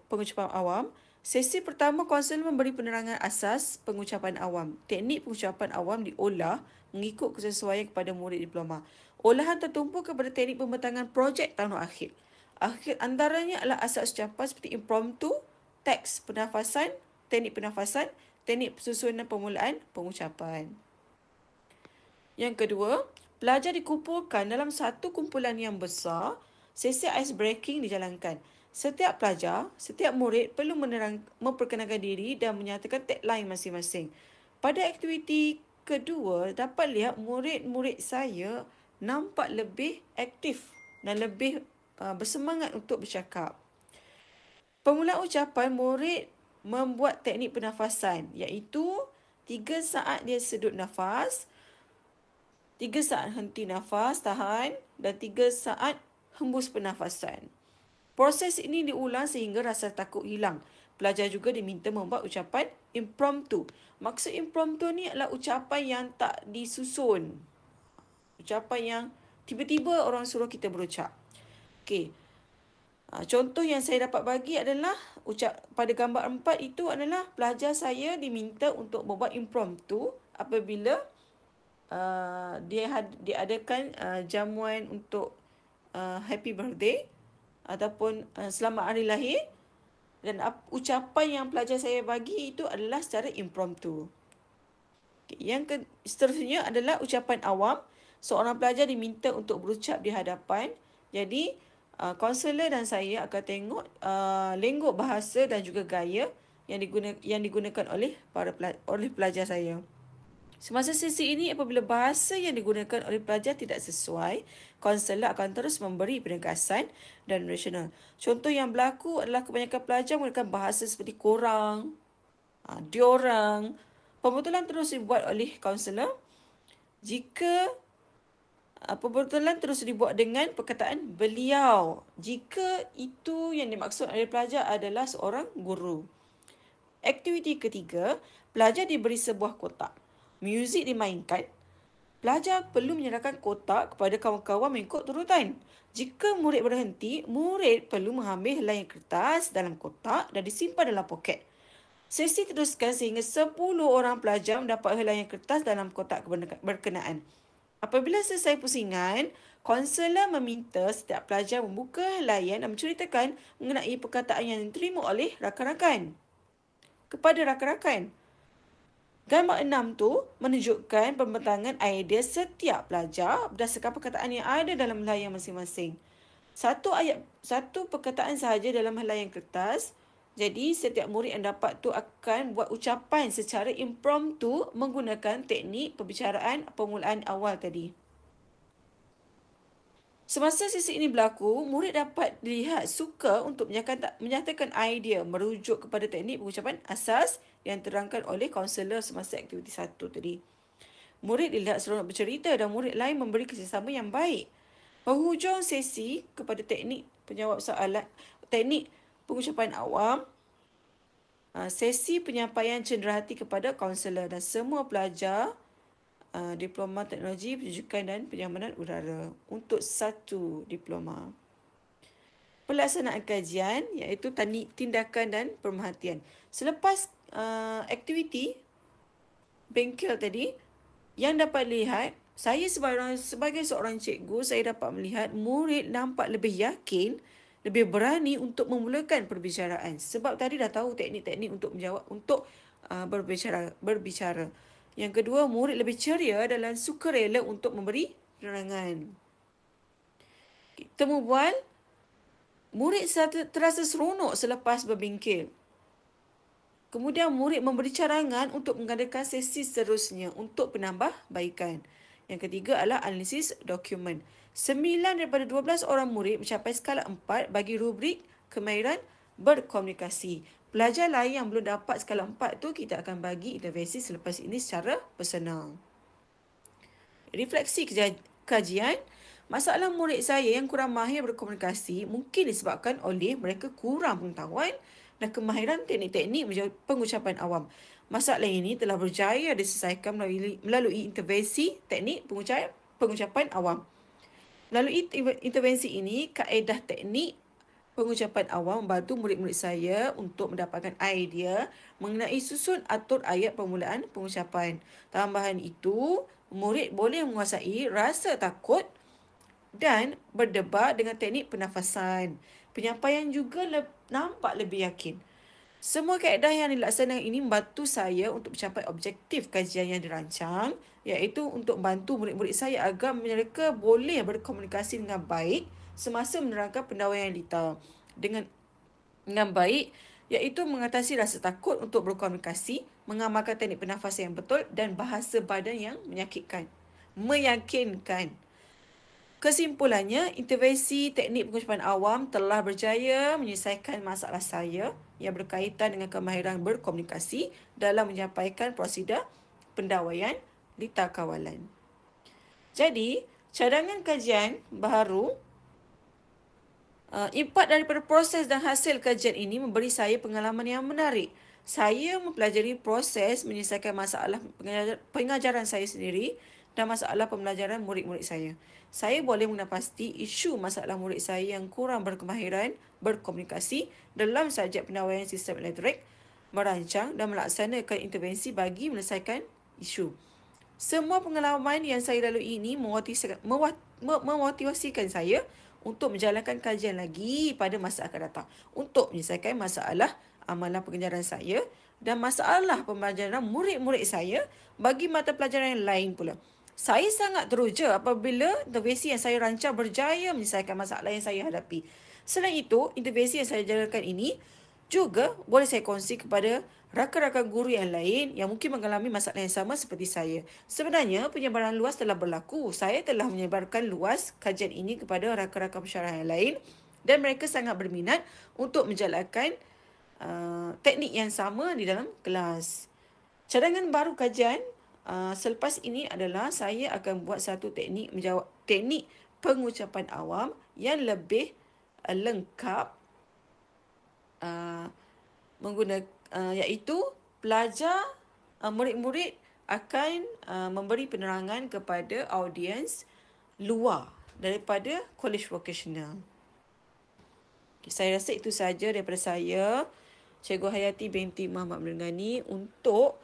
pengucapan awam. Sesi pertama, kaunselor memberi penerangan asas pengucapan awam. Teknik pengucapan awam diolah mengikut kesesuaian kepada murid diploma. Olahan tertumpu kepada teknik pembentangan projek tahun akhir. Antaranya adalah asas ucapan seperti impromptu, teks pernafasan, teknik susunan permulaan pengucapan. Yang kedua, pelajar dikumpulkan dalam satu kumpulan yang besar. Sesi ice breaking dijalankan. Setiap pelajar, setiap murid perlu memperkenalkan diri dan menyatakan tagline masing-masing. Pada aktiviti kedua, dapat lihat murid-murid saya nampak lebih aktif dan lebih bersemangat untuk bercakap. Permulaan ucapan, murid membuat teknik pernafasan iaitu 3 saat dia sedut nafas, 3 saat henti nafas, tahan dan 3 saat hembus pernafasan. Proses ini diulang sehingga rasa takut hilang. Pelajar juga diminta membuat ucapan impromptu. Maksud impromptu ni adalah ucapan yang tak disusun. Ucapan yang tiba-tiba orang suruh kita berucap. Okey. Contoh yang saya dapat bagi adalah pada gambar 4 itu adalah pelajar saya diminta untuk membuat impromptu apabila dia diadakan jamuan untuk happy birthday ataupun selamat hari lahir, dan ucapan yang pelajar saya bagi itu adalah secara impromptu. Yang seterusnya adalah ucapan awam. Seorang pelajar diminta untuk berucap di hadapan. Jadi Kaunselor dan saya akan tengok lenggok bahasa dan juga gaya yang digunakan oleh pelajar saya. Semasa sesi ini, apabila bahasa yang digunakan oleh pelajar tidak sesuai, kaunselor akan terus memberi penegasan dan rasional. Contoh yang berlaku adalah kebanyakan pelajar menggunakan bahasa seperti korang, diorang. Pembetulan terus dibuat oleh kaunselor. Jika pembetulan terus dibuat dengan perkataan beliau, jika itu yang dimaksud oleh pelajar adalah seorang guru. Aktiviti ketiga, pelajar diberi sebuah kotak. Muzik dimainkan. Pelajar perlu menyerahkan kotak kepada kawan-kawan mengikut turutan. Jika murid berhenti, murid perlu mengambil helaian kertas dalam kotak dan disimpan dalam poket. Sesi teruskan sehingga 10 orang pelajar mendapat helaian kertas dalam kotak berkenaan. Apabila selesai pusingan, kaunselor meminta setiap pelajar membuka helaian dan menceritakan mengenai perkataan yang diterima oleh rakan-rakan. Kepada rakan-rakan. Gambar 6 tu menunjukkan pembentangan idea setiap pelajar berdasarkan perkataan yang ada dalam helaian masing-masing. Satu perkataan sahaja dalam helaian kertas. Jadi setiap murid yang dapat tu akan buat ucapan secara impromptu menggunakan teknik perbicaraan permulaan awal tadi. Semasa sesi ini berlaku, murid dapat dilihat suka untuk menyatakan idea merujuk kepada teknik pengucapan asas yang terangkan oleh kaunselor semasa aktiviti 1 tadi. Murid dilihat seronok bercerita dan murid lain memberi kerjasama yang baik. Penghujung sesi kepada teknik penjawab soalan, teknik pengucapan awam, sesi penyampaian cenderahati kepada kaunselor dan semua pelajar diploma teknologi penunjukan dan penyamanan udara untuk 1 diploma. Pelaksanaan kajian iaitu tindakan dan pemerhatian. Selepas aktiviti bengkel tadi, yang dapat lihat, saya sebagai seorang cikgu, saya dapat melihat murid nampak lebih yakin, lebih berani untuk memulakan perbicaraan. Sebab tadi dah tahu teknik-teknik untuk menjawab, untuk berbicara. Yang kedua, murid lebih ceria dan sukarela untuk memberi penerangan. Temu bual, murid terasa seronok selepas berbingkil. Kemudian murid memberi carangan untuk mengadakan sesi seterusnya untuk penambahbaikan. Yang ketiga adalah analisis dokumen. 9 daripada 12 orang murid mencapai skala 4 bagi rubrik kemahiran berkomunikasi. Pelajar lain yang belum dapat skala 4 tu kita akan bagi intervensi selepas ini secara personal. Refleksi kajian, masalah murid saya yang kurang mahir berkomunikasi mungkin disebabkan oleh mereka kurang pengetahuan dan kemahiran teknik-teknik pengucapan awam. Masalah ini telah berjaya diselesaikan melalui intervensi teknik pengucapan awam. Melalui intervensi ini, kaedah teknik pengucapan awam membantu murid-murid saya untuk mendapatkan idea mengenai susun atur ayat permulaan pengucapan. Tambahan itu, murid boleh menguasai rasa takut dan berdebat dengan teknik pernafasan. Penyampaian juga nampak lebih yakin. Semua kaedah yang dilaksanakan ini membantu saya untuk mencapai objektif kajian yang dirancang, iaitu untuk membantu murid-murid saya agar mereka boleh berkomunikasi dengan baik semasa menerangkan pendawaian LITA dengan baik, iaitu mengatasi rasa takut untuk berkomunikasi, mengamalkan teknik pernafasan yang betul dan bahasa badan yang meyakinkan. Kesimpulannya, intervensi teknik pengucapan awam telah berjaya menyelesaikan masalah saya yang berkaitan dengan kemahiran berkomunikasi dalam menyampaikan prosedur pendawaian LITA kawalan. Jadi, cadangan kajian baharu, impak daripada proses dan hasil kajian ini memberi saya pengalaman yang menarik. Saya mempelajari proses menyelesaikan masalah pengajaran saya sendiri dan masalah pembelajaran murid-murid saya. Saya boleh mengenal pasti isu masalah murid saya yang kurang berkemahiran berkomunikasi dalam subjek pendawaian sistem elektrik, merancang dan melaksanakan intervensi bagi menyelesaikan isu. Semua pengalaman yang saya lalui ini memotivasikan saya untuk menjalankan kajian lagi pada masa akan datang untuk menyelesaikan masalah amalan pengajaran saya dan masalah pembelajaran murid-murid saya bagi mata pelajaran yang lain pula. Saya sangat teruja apabila intervensi yang saya rancang berjaya menyelesaikan masalah yang saya hadapi. Selain itu, intervensi yang saya jalankan ini juga boleh saya kongsi kepada rakan-rakan guru yang lain yang mungkin mengalami masalah yang sama seperti saya. Sebenarnya, penyebaran luas telah berlaku. Saya telah menyebarkan luas kajian ini kepada rakan-rakan pensyarah yang lain dan mereka sangat berminat untuk menjalankan teknik yang sama di dalam kelas. Cadangan baru kajian selepas ini adalah saya akan buat satu teknik pengucapan awam yang lebih lengkap iaitu pelajar murid-murid akan memberi penerangan kepada audiens luar daripada college vocational. Okay, saya rasa itu sahaja daripada saya, Cikgu Hayati binti Muhammad Merenggani, untuk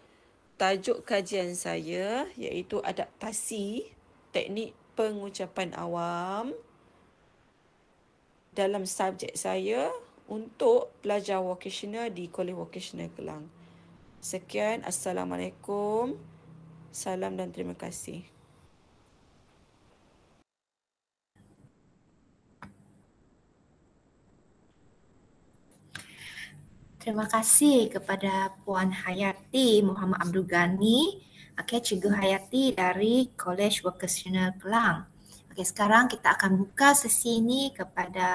tajuk kajian saya iaitu adaptasi teknik pengucapan awam dalam subjek saya untuk pelajar vocational di Kolej Vocational Kelang. Sekian, Assalamualaikum, salam dan terima kasih. Terima kasih kepada Puan Hayati Muhammad Abdul Ghani, Cikgu Hayati dari Kolej Vocational Kelang. Sekarang kita akan buka sesi ini kepada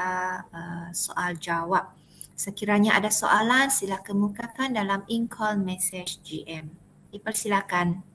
soal jawab. Sekiranya ada soalan, sila kemukakan dalam in-call message GM. Dipersilakan.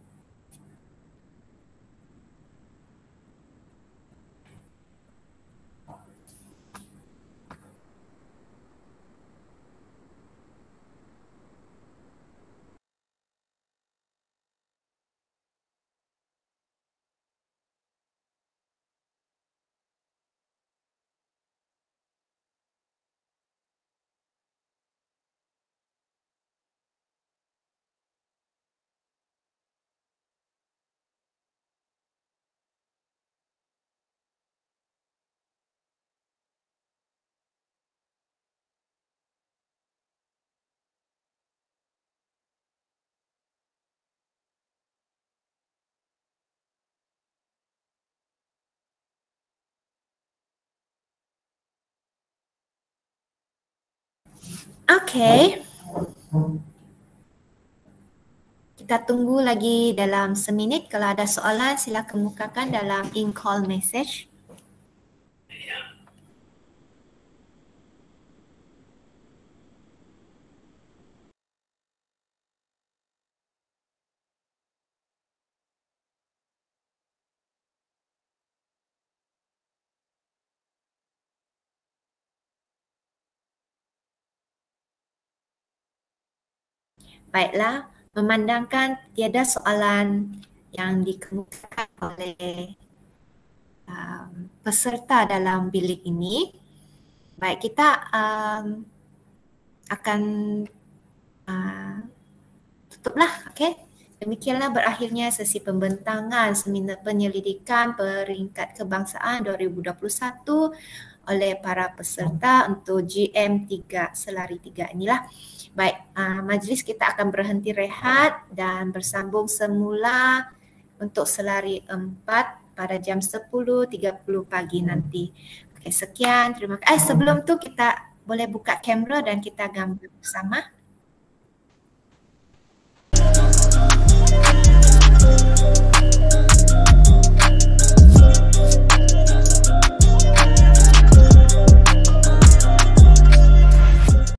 Okey. Kita tunggu lagi dalam seminit. Kalau ada soalan, sila kemukakan dalam in-call message. Baiklah, memandangkan tiada soalan yang dikemukakan oleh peserta dalam bilik ini, baik, kita akan tutuplah. Okey. Demikianlah berakhirnya sesi pembentangan seminar penyelidikan peringkat kebangsaan 2021 oleh para peserta untuk GM3 Selari 3 inilah. Baik, majlis kita akan berhenti rehat dan bersambung semula untuk Selari 4 pada jam 10.30 pagi nanti. Okey, sekian, terima kasih. Sebelum tu kita boleh buka kamera dan kita gambar bersama.